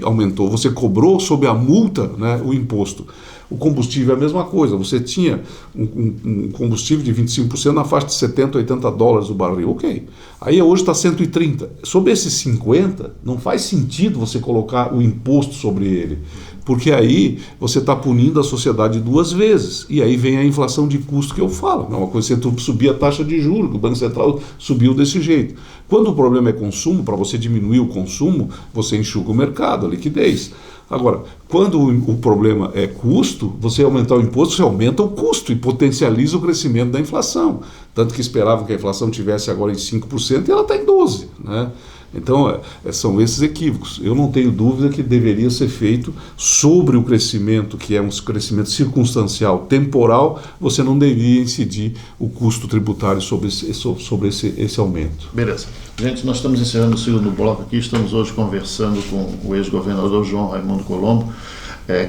aumentou, você cobrou sob a multa, né, o imposto. O combustível é a mesma coisa, você tinha um combustível de 25% na faixa de $70, $80 o barril, ok. Aí hoje está 130. Sobre esses 50, não faz sentido você colocar o imposto sobre ele, porque aí você está punindo a sociedade 2 vezes, e aí vem a inflação de custo que eu falo. É uma coisa, você subir a taxa de juros, o Banco Central subiu desse jeito. Quando o problema é consumo, para você diminuir o consumo, você enxuga o mercado, a liquidez. Agora, quando o problema é custo, você aumentar o imposto, você aumenta o custo e potencializa o crescimento da inflação. Tanto que esperavam que a inflação tivesse agora em 5% e ela está em 12%, né? Então, são esses equívocos. Eu não tenho dúvida que deveria ser feito sobre o crescimento, que é um crescimento circunstancial, temporal, você não deveria incidir o custo tributário sobre esse aumento. Beleza. Gente, nós estamos encerrando o segundo bloco aqui, estamos hoje conversando com o ex-governador João Raimundo Colombo,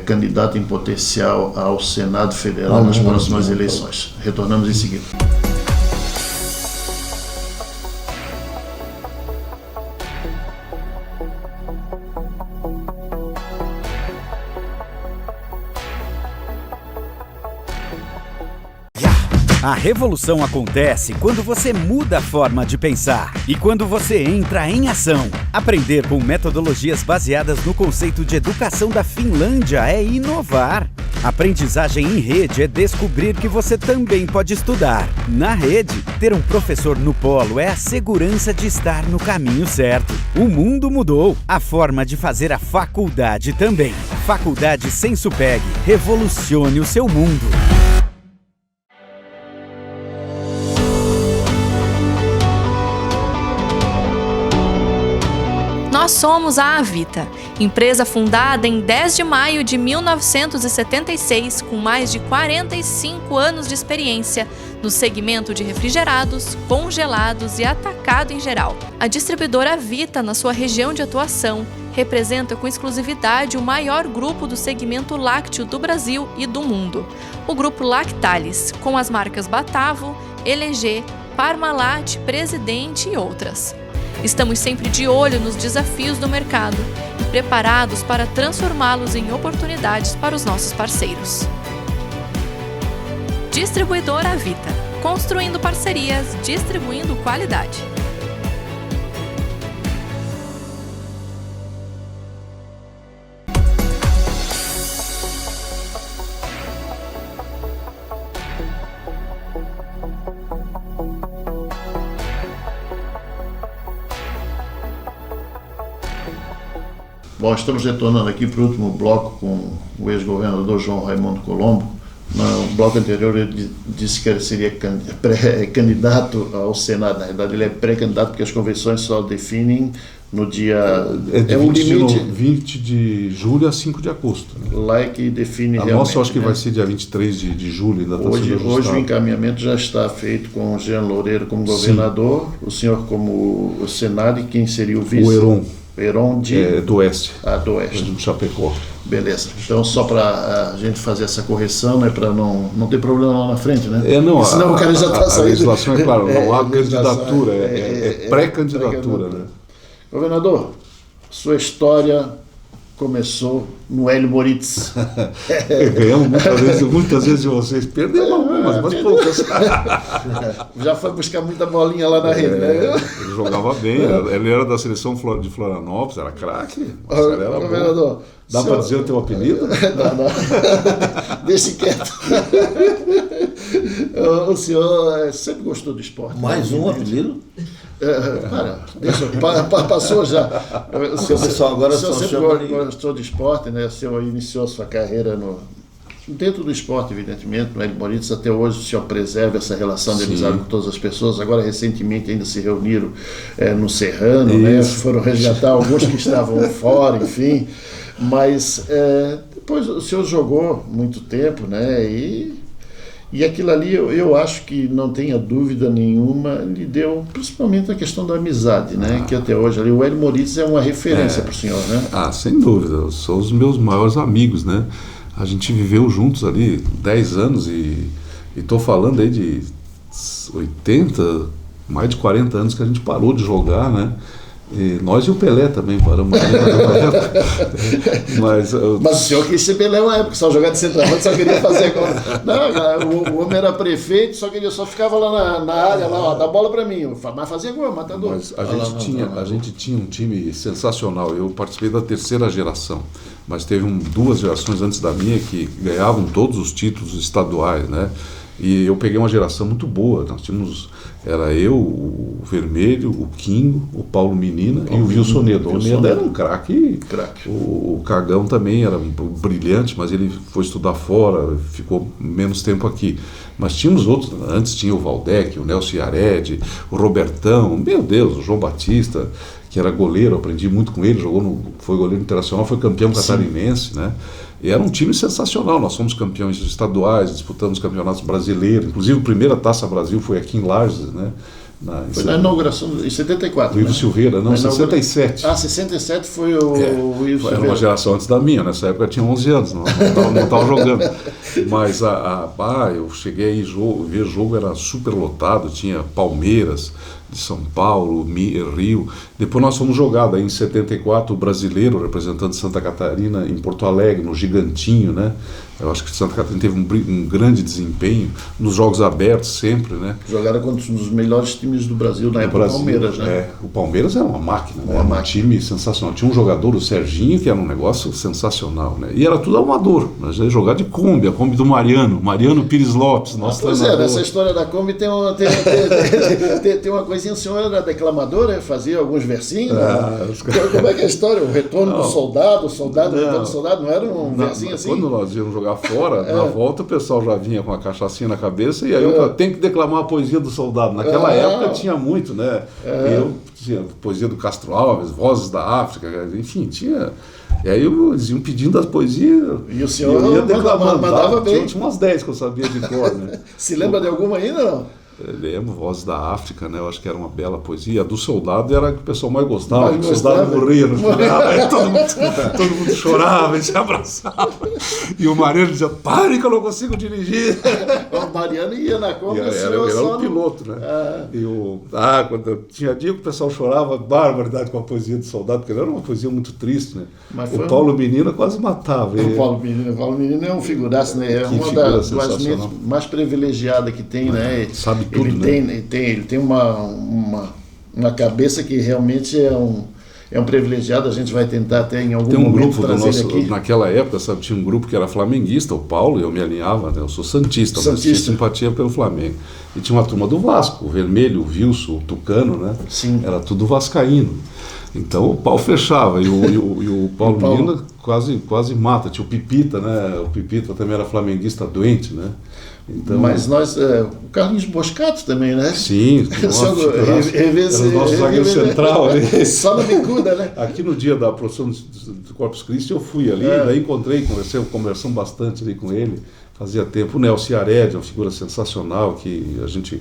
candidato em potencial ao Senado Federal nas próximas eleições. Retornamos em seguida. A revolução acontece quando você muda a forma de pensar e quando você entra em ação. Aprender com metodologias baseadas no conceito de educação da Finlândia é inovar. Aprendizagem em rede é descobrir que você também pode estudar. Na rede, ter um professor no polo é a segurança de estar no caminho certo. O mundo mudou, a forma de fazer a faculdade também. Faculdade Sensupeg, revolucione o seu mundo. Nós somos a Avita, empresa fundada em 10 de maio de 1976, com mais de 45 anos de experiência no segmento de refrigerados, congelados e atacado em geral. A distribuidora Avita, na sua região de atuação, representa com exclusividade o maior grupo do segmento lácteo do Brasil e do mundo, o Grupo Lactalis, com as marcas Batavo, LG, Parmalat, Presidente e outras. Estamos sempre de olho nos desafios do mercado e preparados para transformá-los em oportunidades para os nossos parceiros. Distribuidora Avita, construindo parcerias, distribuindo qualidade. Bom, estamos retornando aqui para o último bloco com o ex-governador João Raimundo Colombo. No bloco anterior ele disse que ele seria candidato ao Senado. Na verdade ele é pré-candidato porque as convenções só definem no dia... É um limite... 20 de julho a 5 de agosto. Né? Lá é que define realmente. A nossa eu acho que vai ser dia 23 de julho. Ainda está hoje o encaminhamento já está feito com o Jean Loureiro como governador, o senhor como o Senado e quem seria o vice? O Heron. Heron do Oeste. Do Oeste. Do Chapecó. Beleza. Então, só para a gente fazer essa correção, né, para não ter problema lá na frente, né? Não, senão o cara já está saindo. A legislação é claro, não há candidatura, é pré-candidatura, né? Governador, sua história começou no Hélio Moritz. Ganhamos muitas vezes de vocês, perdemos algumas, mas poucas. Já foi buscar muita bolinha lá na rede, né? Ele jogava bem, ele era da seleção de Florianópolis, era craque. Governador, dá para dizer o teu apelido? Não. Deixe quieto. O senhor sempre gostou do esporte. Mais um apelido? Passou já. O pessoal agora o senhor sempre gostou de esporte, né? O senhor iniciou sua carreira dentro do esporte, evidentemente, no Hélio Moritz. Até hoje o senhor preserva essa relação de amizade com todas as pessoas. Agora, recentemente, ainda se reuniram no Serrano, né? Foram resgatar alguns que estavam fora, enfim. Mas depois o senhor jogou muito tempo, né? E aquilo ali, eu acho que não tenha dúvida nenhuma, lhe deu, principalmente a questão da amizade, né? Que até hoje ali, o Hélio Moritz é uma referência para o senhor, né? Sem dúvida, são os meus maiores amigos, né? A gente viveu juntos ali 10 anos e estou falando aí de 80, mais de 40 anos que a gente parou de jogar, né? E nós e o Pelé também paramos mas o senhor quis ser Pelé uma época, só jogar de centroavante, só queria fazer gol. Não, o homem era prefeito, só ficava lá na área, lá, ó, dá bola para mim, mas fazia gol, matador. Mas a gente tinha um time sensacional. Eu participei da terceira geração, mas teve duas gerações antes da minha que ganhavam todos os títulos estaduais, né? E eu peguei uma geração muito boa. Nós tínhamos, era eu, o Vermelho, o Quinho, o Paulo Menina e o Wilson Nedo. O Nedo era um craque. O Cagão também era brilhante, mas ele foi estudar fora, ficou menos tempo aqui. Mas tínhamos outros, antes tinha o Valdec, o Nelson Yared, o Robertão, meu Deus, o João Batista, que era goleiro, aprendi muito com ele, foi goleiro internacional, foi campeão catarinense, né? E era um time sensacional, nós fomos campeões estaduais, disputamos campeonatos brasileiros, inclusive a primeira Taça Brasil foi aqui em Lages, né? Foi na inauguração, em 74, o Ivo Silveira, não, 67. 67 foi o Ivo Silveira. Era uma geração antes da minha, nessa época eu tinha 11 anos, não estava jogando. Mas eu cheguei aí, ver jogo era super lotado, tinha Palmeiras, de São Paulo, Rio. Depois nós fomos jogar daí em 74 o brasileiro representando Santa Catarina em Porto Alegre, no Gigantinho, né? Eu acho que Santa Catarina teve um grande desempenho nos jogos abertos sempre, né? Jogaram contra um dos melhores times do Brasil na época, o Palmeiras, né? O Palmeiras era uma máquina, né? Um time sensacional. Tinha um jogador, o Serginho, que era um negócio sensacional, né? E era tudo amador. Nós ia jogar de Kombi, a Kombi do Mariano Pires Lopes, nosso treinador. Nessa história da Kombi tem uma coisinha. O senhor era declamador, né? Fazia alguns versinhos. Como é que é a história? O retorno do soldado, o retorno do soldado, não era um versinho assim? Quando nós íamos jogar fora, na volta o pessoal já vinha com a cachaçinha na cabeça e aí eu tenho que declamar a poesia do soldado. Naquela época tinha muito, né? Eu tinha poesia do Castro Alves, Vozes da África, enfim, tinha. E aí eles iam pedindo as poesias e o senhor ia declamando, mandava bem. Tinha umas 10 que eu sabia de cor, né? Se lembra de alguma ainda, não? Lembro, Vozes da África, né? Eu acho que era uma bela poesia. A do soldado era a que o pessoal mais gostava, o soldado morria no final, aí todo mundo chorava e se abraçava. E o Mariano dizia, pare que eu não consigo dirigir. O Mariano ia na Kombi, era o piloto, né? Quando tinha dia que o pessoal chorava, barbaridade com a poesia do soldado, porque era uma poesia muito triste, né? O Paulo Menina quase matava. O Paulo Menina é um figuraço, né? É uma das mentes mais privilegiadas que tem, né? Sabe tudo, ele tem uma cabeça que realmente é um privilegiado. A gente vai tentar até em algum momento trazer ele aqui. Naquela época, sabe, tinha um grupo que era flamenguista, o Paulo, eu me alinhava, né? Eu sou santista, mas tinha simpatia pelo Flamengo. E tinha uma turma do Vasco, o Vermelho, o Wilson, o Tucano, né? Sim. Era tudo vascaíno. Então o pau fechava e o Paulo Menino quase mata. Tinha o Pipita, né? O Pipita também era flamenguista doente, né? Então, mas nós, o Carlinhos Boscato também, né? Sim, era o nosso zagueiro central ali. Só na bicuda, né? Aqui no dia da procissão do Corpus Christi eu fui ali, daí encontrei, conversamos bastante ali com ele, fazia tempo. O Nelson Ared, uma figura sensacional que a gente...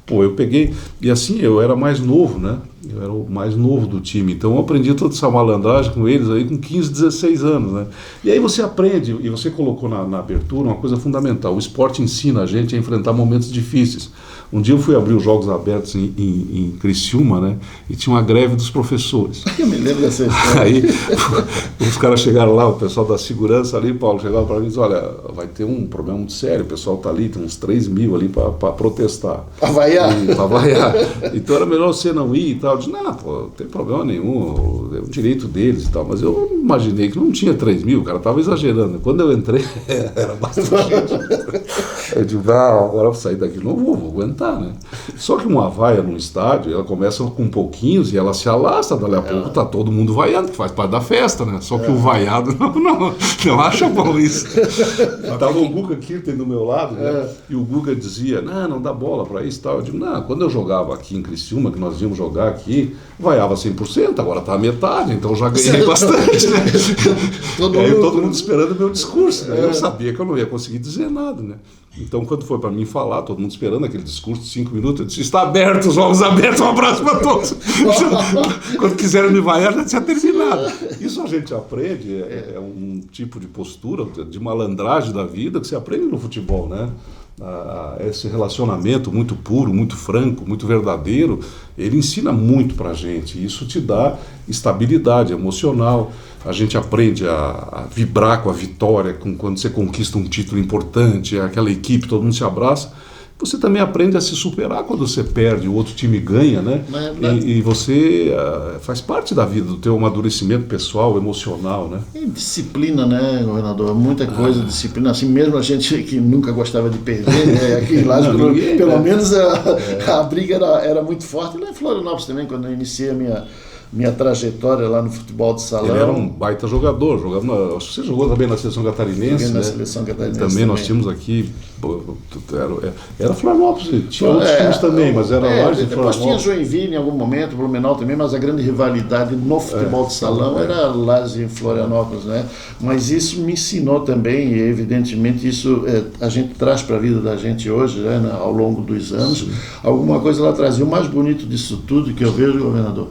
eu peguei, e assim, eu era mais novo, né? Eu era o mais novo do time, então eu aprendi toda essa malandragem com eles aí com 15, 16 anos, né? E aí você aprende, e você colocou na abertura uma coisa fundamental: o esporte ensina a gente a enfrentar momentos difíceis. Um dia eu fui abrir os Jogos Abertos em Criciúma, né? E tinha uma greve dos professores. Eu me lembro dessa história. Aí os caras chegaram lá, o pessoal da segurança ali, Paulo, chegaram para mim e disse: olha, vai ter um problema muito sério, o pessoal está ali, tem uns 3 mil ali para protestar. Para vaiar? Para vaiar. Então era melhor você não ir e tal. Eu disse: não, não tem problema nenhum, é o direito deles e tal. Mas eu imaginei que não tinha 3 mil, o cara estava exagerando. Quando eu entrei, era bastante gente. Eu digo: agora eu vou sair daqui, não vou aguentar, né? Só que uma vaia num estádio, ela começa com pouquinhos e ela se alastra, dali a pouco tá todo mundo vaiando, que faz parte da festa, né? Só que o vaiado não acha bom isso. Tava o Guga Kirten do meu lado, né? E o Guga dizia: não dá bola para isso e tal. Eu digo: não, quando eu jogava aqui em Criciúma, que nós íamos jogar aqui, vaiava 100%, agora tá a metade, então eu já ganhei bastante, né? Todo mundo esperando o meu discurso, né? Eu sabia que eu não ia conseguir dizer nada, né? Então, quando foi para mim falar, todo mundo esperando aquele discurso de 5 minutos, eu disse: está aberto, os Jogos Abertos, um abraço para todos. Quando quiseram me vaiar, já tinha terminado. Isso a gente aprende, é um tipo de postura, de malandragem da vida que você aprende no futebol, né? Esse relacionamento muito puro, muito franco, muito verdadeiro, ele ensina muito para a gente. Isso te dá estabilidade emocional. A gente aprende a vibrar com a vitória, quando você conquista um título importante, aquela equipe, todo mundo se abraça. Você também aprende a se superar quando você perde, o outro time ganha, né? E você faz parte da vida, do teu amadurecimento pessoal, emocional, né? E disciplina, né, governador? Muita coisa, disciplina. Assim, mesmo a gente que nunca gostava de perder, né? Aqui em Lages, pelo menos a briga era muito forte. E lá em Florianópolis também, quando eu iniciei a minha trajetória lá no futebol de salão. Ele era um baita jogador, acho que você jogou também na seleção catarinense, né? Na seleção catarinense também nós tínhamos aqui, era Florianópolis, tinha outros times também, mas era Lages e depois Florianópolis. tinha Joinville em algum momento, Blumenau também, mas a grande rivalidade no futebol de salão era Lages e Florianópolis, né? Mas isso me ensinou também, e evidentemente isso a gente traz para a vida da gente hoje, né, ao longo dos anos. Sim. Alguma coisa lá trazia. O mais bonito disso tudo que eu vejo, governador,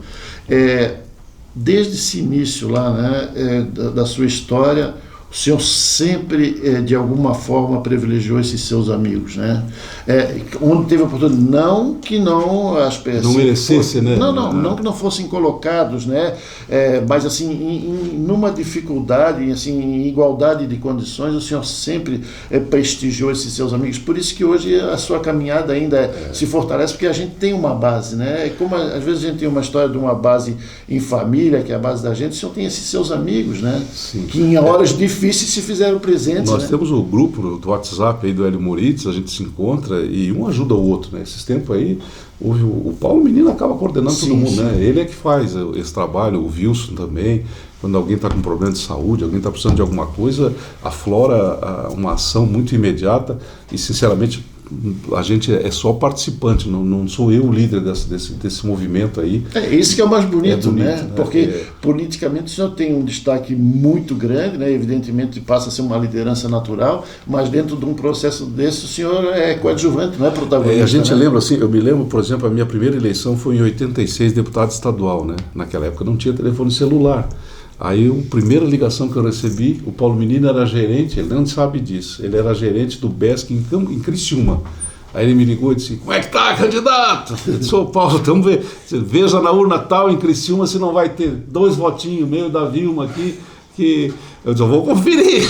desde esse início lá, né, da sua história, o senhor sempre, de alguma forma, privilegiou esses seus amigos, né? Onde teve a oportunidade, não que não as pessoas... Não merecesse, né? Não que não fossem colocados, né? Mas, assim, numa dificuldade, assim, em igualdade de condições, o senhor sempre prestigiou esses seus amigos. Por isso que hoje a sua caminhada ainda se fortalece, porque a gente tem uma base, né? Como às vezes a gente tem uma história de uma base em família, que é a base da gente, o senhor tem esses seus amigos, né? Sim. Que em horas difíceis se fizeram presentes. Nós né? temos o grupo do WhatsApp aí do Hélio Moritz, a gente se encontra e um ajuda o outro, né? Esses tempos aí, o Paulo Menino acaba coordenando todo mundo, né? Ele é que faz esse trabalho, o Wilson também. Quando alguém está com problema de saúde, alguém está precisando de alguma coisa, aflora uma ação muito imediata e, sinceramente, a gente é só participante, não sou eu o líder desse movimento aí. Isso que é o mais bonito, né? Porque politicamente o senhor tem um destaque muito grande, né? Evidentemente passa a ser uma liderança natural, mas dentro de um processo desse o senhor é coadjuvante, não é protagonista. A gente né? lembra assim, eu me lembro, por exemplo, a minha primeira eleição foi em 86, deputado estadual, né? Naquela época não tinha telefone celular. Aí a primeira ligação que eu recebi, o Paulo Menino era gerente, ele não sabe disso, ele era gerente do BESC em Criciúma. Aí ele me ligou e disse: como é que tá, candidato? Eu disse: ô Paulo, vamos ver, veja na urna tal em Criciúma se não vai ter 2 votinhos meio da Vilma aqui, que eu disse: eu vou conferir.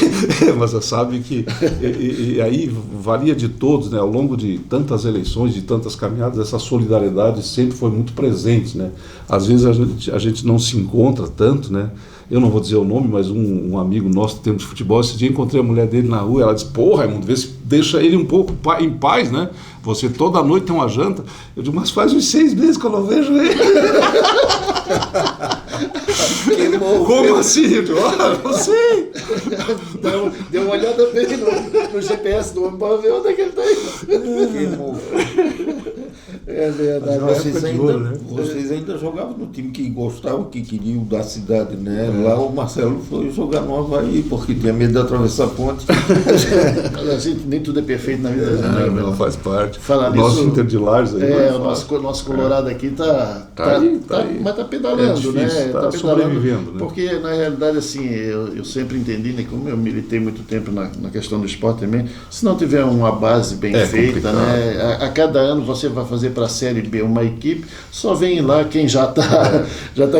Mas você sabe que e aí varia de todos, né? Ao longo de tantas eleições, de tantas caminhadas, essa solidariedade sempre foi muito presente, né? Às vezes a gente não se encontra tanto, né? Eu não vou dizer o nome, mas um amigo nosso que tem de futebol, esse dia encontrei a mulher dele na rua, ela disse: pô, Raimundo, vê se deixa ele um pouco em paz, né? Você toda noite tem uma janta. Eu digo: mas faz uns 6 meses que eu não vejo ele. Como assim? Não sei. Deu uma olhada bem no GPS do homem para ver onde é que ele está indo. Queimou. É verdade. Vocês ainda jogavam no time que gostavam, que queriam da cidade, né? Lá o Marcelo foi jogar no Avaí, porque tinha medo de atravessar a ponte. Mas a gente, nem tudo é perfeito na vida. Não faz parte. Falar o nosso nisso, Inter de Lages aí. o nosso Colorado aqui tá aí. mas está pedalando, difícil, né? tá sobrevivendo, né? Porque, na realidade, assim, eu sempre entendi, né? Como eu militei muito tempo na questão do esporte também, se não tiver uma base bem feita, né? A cada ano você vai fazer para a Série B uma equipe, só vem lá quem já tá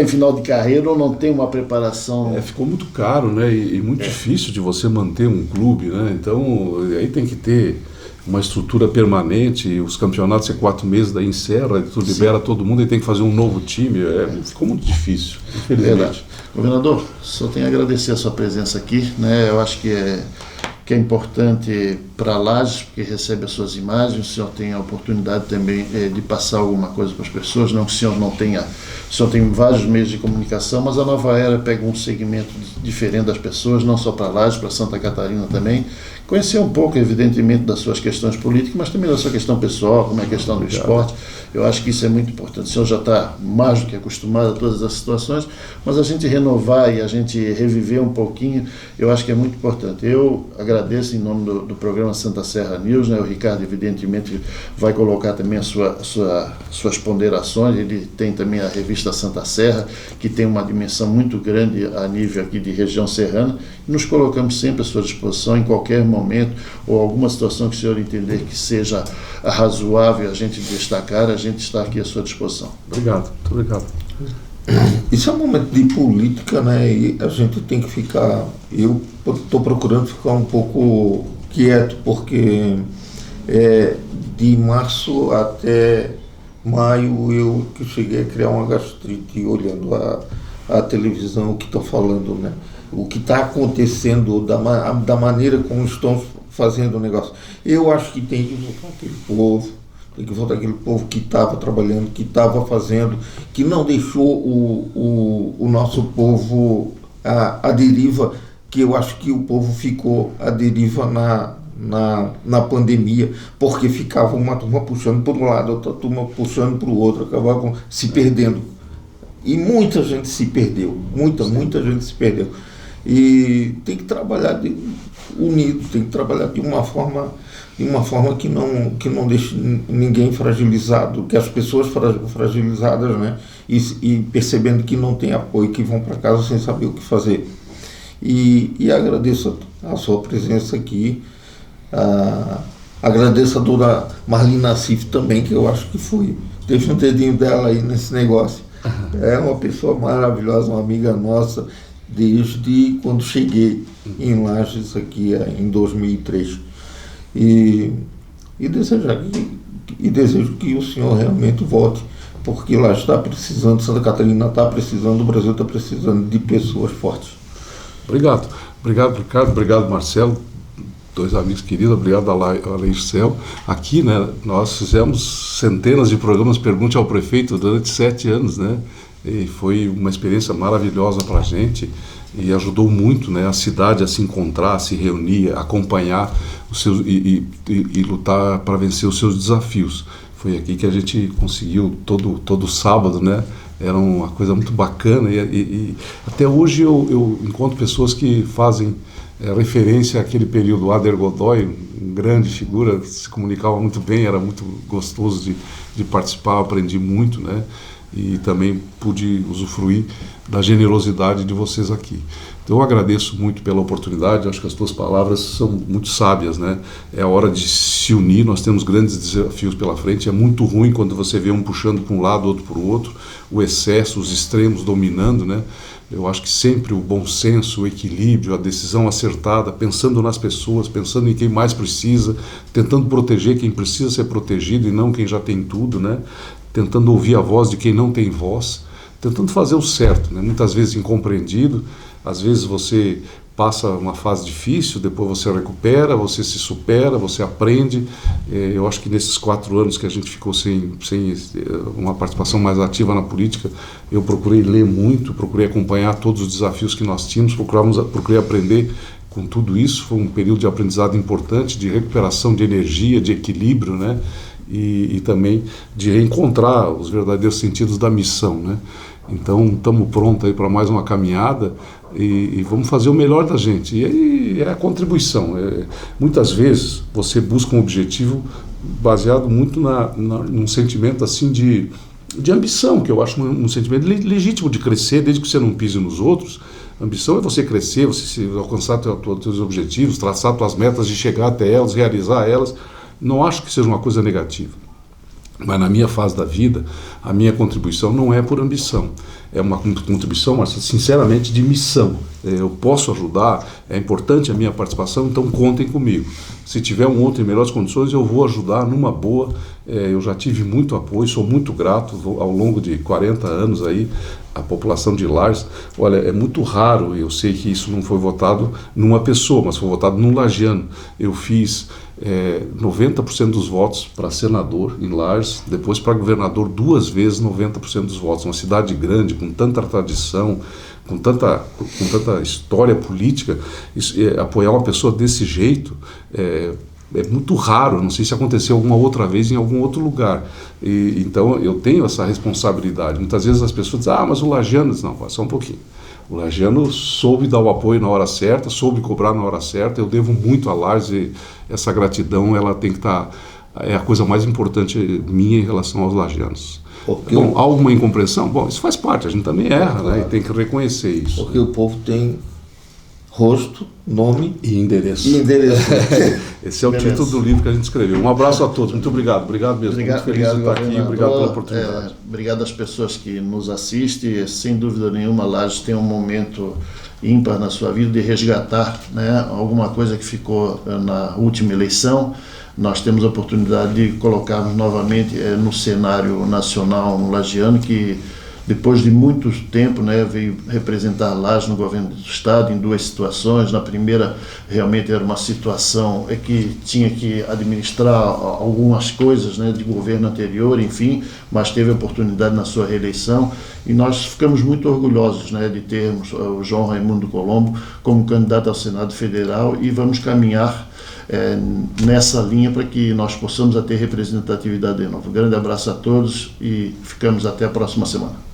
em final de carreira ou não tem uma preparação. Ficou muito caro, né? E muito difícil de você manter um clube, né? Então, aí tem que ter uma estrutura permanente, os campeonatos 4 meses, daí encerra, tu libera todo mundo e tem que fazer um novo time. Ficou muito difícil, infelizmente. Verdade. Governador, só tenho a agradecer a sua presença aqui, né? Eu acho que é importante para Lages, porque recebe as suas imagens, o senhor tem a oportunidade também de passar alguma coisa para as pessoas, não que o senhor não tenha, o senhor tem vários meios de comunicação, mas a Nova Era pega um segmento diferente das pessoas, não só para Lages, para Santa Catarina também, conhecer um pouco, evidentemente, das suas questões políticas, mas também da sua questão pessoal, como é a questão do esporte. Eu acho que isso é muito importante. O senhor já está mais do que acostumado a todas as situações, mas a gente renovar e a gente reviver um pouquinho, eu acho que é muito importante. Eu agradeço em nome do programa Santa Serra News, né? O Ricardo, evidentemente, vai colocar também suas ponderações. Ele tem também a revista Santa Serra, que tem uma dimensão muito grande a nível aqui de região serrana. Nos colocamos sempre à sua disposição em qualquer momento, ou alguma situação que o senhor entender que seja razoável a gente destacar, a gente está aqui à sua disposição. Obrigado, muito obrigado. Isso é um momento de política, né? E a gente tem que ficar. Eu estou procurando ficar um pouco quieto, porque de março até maio eu que cheguei a criar uma gastrite olhando a televisão, o que estão falando, né? O que está acontecendo, da maneira como estão fazendo o negócio. Eu acho que tem que voltar aquele povo. Tem que voltar aquele povo que estava trabalhando, que estava fazendo, que não deixou o nosso povo à deriva, que eu acho que o povo ficou à deriva na pandemia, porque ficava uma turma puxando para um lado, outra turma puxando para o outro, acabavam se perdendo. E muita gente se perdeu, muita gente se perdeu. E tem que trabalhar unido, tem que trabalhar de uma forma que não deixe ninguém fragilizado, que as pessoas fragilizadas, né, e percebendo que não tem apoio, que vão para casa sem saber o que fazer. E agradeço a sua presença aqui, agradeço a dona Marlene Nassif também, que eu acho que teve um dedinho dela aí nesse negócio. É uma pessoa maravilhosa, uma amiga nossa, desde quando cheguei em Lages aqui em 2003. E desejo que o senhor realmente volte, porque lá está precisando, Santa Catarina está precisando, o Brasil está precisando de pessoas fortes. Obrigado, Ricardo, obrigado, Marcelo, dois amigos queridos, obrigado, Aleixcel. Aqui, né, nós fizemos centenas de programas Pergunte ao Prefeito durante 7 anos, né, e foi uma experiência maravilhosa para a gente e ajudou muito, né, a cidade a se encontrar, a se reunir, a acompanhar os seus, e lutar para vencer os seus desafios. Foi aqui que a gente conseguiu todo sábado, né? Era uma coisa muito bacana e até hoje eu encontro pessoas que fazem referência àquele período. O Ader Godoy, uma grande figura, se comunicava muito bem, era muito gostoso de participar, aprendi muito, né? E também pude usufruir da generosidade de vocês aqui. Então eu agradeço muito pela oportunidade, acho que as tuas palavras são muito sábias, né? É a hora de se unir, nós temos grandes desafios pela frente, é muito ruim quando você vê um puxando para um lado, outro para o outro, o excesso, os extremos dominando, né? Eu acho que sempre o bom senso, o equilíbrio, a decisão acertada, pensando nas pessoas, pensando em quem mais precisa, tentando proteger quem precisa ser protegido e não quem já tem tudo, né? Tentando ouvir a voz de quem não tem voz, tentando fazer o certo, né? Muitas vezes incompreendido, às vezes você passa uma fase difícil, depois você recupera, você se supera, você aprende. Eu acho que nesses 4 anos que a gente ficou sem uma participação mais ativa na política, eu procurei ler muito, procurei acompanhar todos os desafios que nós tínhamos, procurei aprender com tudo isso. Foi um período de aprendizado importante, de recuperação de energia, de equilíbrio, né? E também de reencontrar os verdadeiros sentidos da missão, né? Então, estamos prontos aí para mais uma caminhada e vamos fazer o melhor da gente. E aí é a contribuição. Muitas vezes você busca um objetivo baseado muito num sentimento assim de ambição, que eu acho um sentimento legítimo de crescer, desde que você não pise nos outros. A ambição é você crescer, você alcançar seus objetivos, traçar suas metas de chegar até elas, realizar elas. Não acho que seja uma coisa negativa. Mas na minha fase da vida, a minha contribuição não é por ambição. É uma contribuição, mas sinceramente, de missão. Eu posso ajudar, é importante a minha participação, então contem comigo. Se tiver um outro em melhores condições, eu vou ajudar numa boa. Eu já tive muito apoio, sou muito grato ao longo de 40 anos aí, a população de Lages. Olha, é muito raro, eu sei que isso não foi votado numa pessoa, mas foi votado num lagiano. Eu fiz 90% dos votos para senador em Lages, depois para governador 2 vezes 90% dos votos. Uma cidade grande, com tanta tradição, com tanta história política, apoiar uma pessoa desse jeito é muito raro. Não sei se aconteceu alguma outra vez em algum outro lugar. Então eu tenho essa responsabilidade. Muitas vezes as pessoas dizem, mas o lagiano... Não, só um pouquinho. O lagiano soube dar o apoio na hora certa, soube cobrar na hora certa. Eu devo muito a Lages e essa gratidão, ela tem que estar... É a coisa mais importante minha em relação aos lagianos. Bom, alguma incompreensão? Bom, isso faz parte, a gente também erra, né? E tem que reconhecer isso. Porque o povo tem rosto, nome e endereço. Esse é o título do livro que a gente escreveu. Um abraço a todos, muito obrigado. Obrigado mesmo. Obrigado, muito feliz de estar aqui, obrigado pela oportunidade. Obrigado às pessoas que nos assistem. Sem dúvida nenhuma, Lages tem um momento ímpar na sua vida de resgatar, né, alguma coisa que ficou na última eleição. Nós temos a oportunidade de colocarmos novamente no cenário nacional um lagiano que, depois de muito tempo, né, veio representar Lages no governo do estado em 2 situações. Na primeira, realmente era uma situação que tinha que administrar algumas coisas, né, de governo anterior, enfim, mas teve a oportunidade na sua reeleição. E nós ficamos muito orgulhosos, né, de termos o João Raimundo Colombo como candidato ao Senado Federal, e vamos caminhar nessa linha para que nós possamos ter representatividade de novo. Um grande abraço a todos e ficamos até a próxima semana.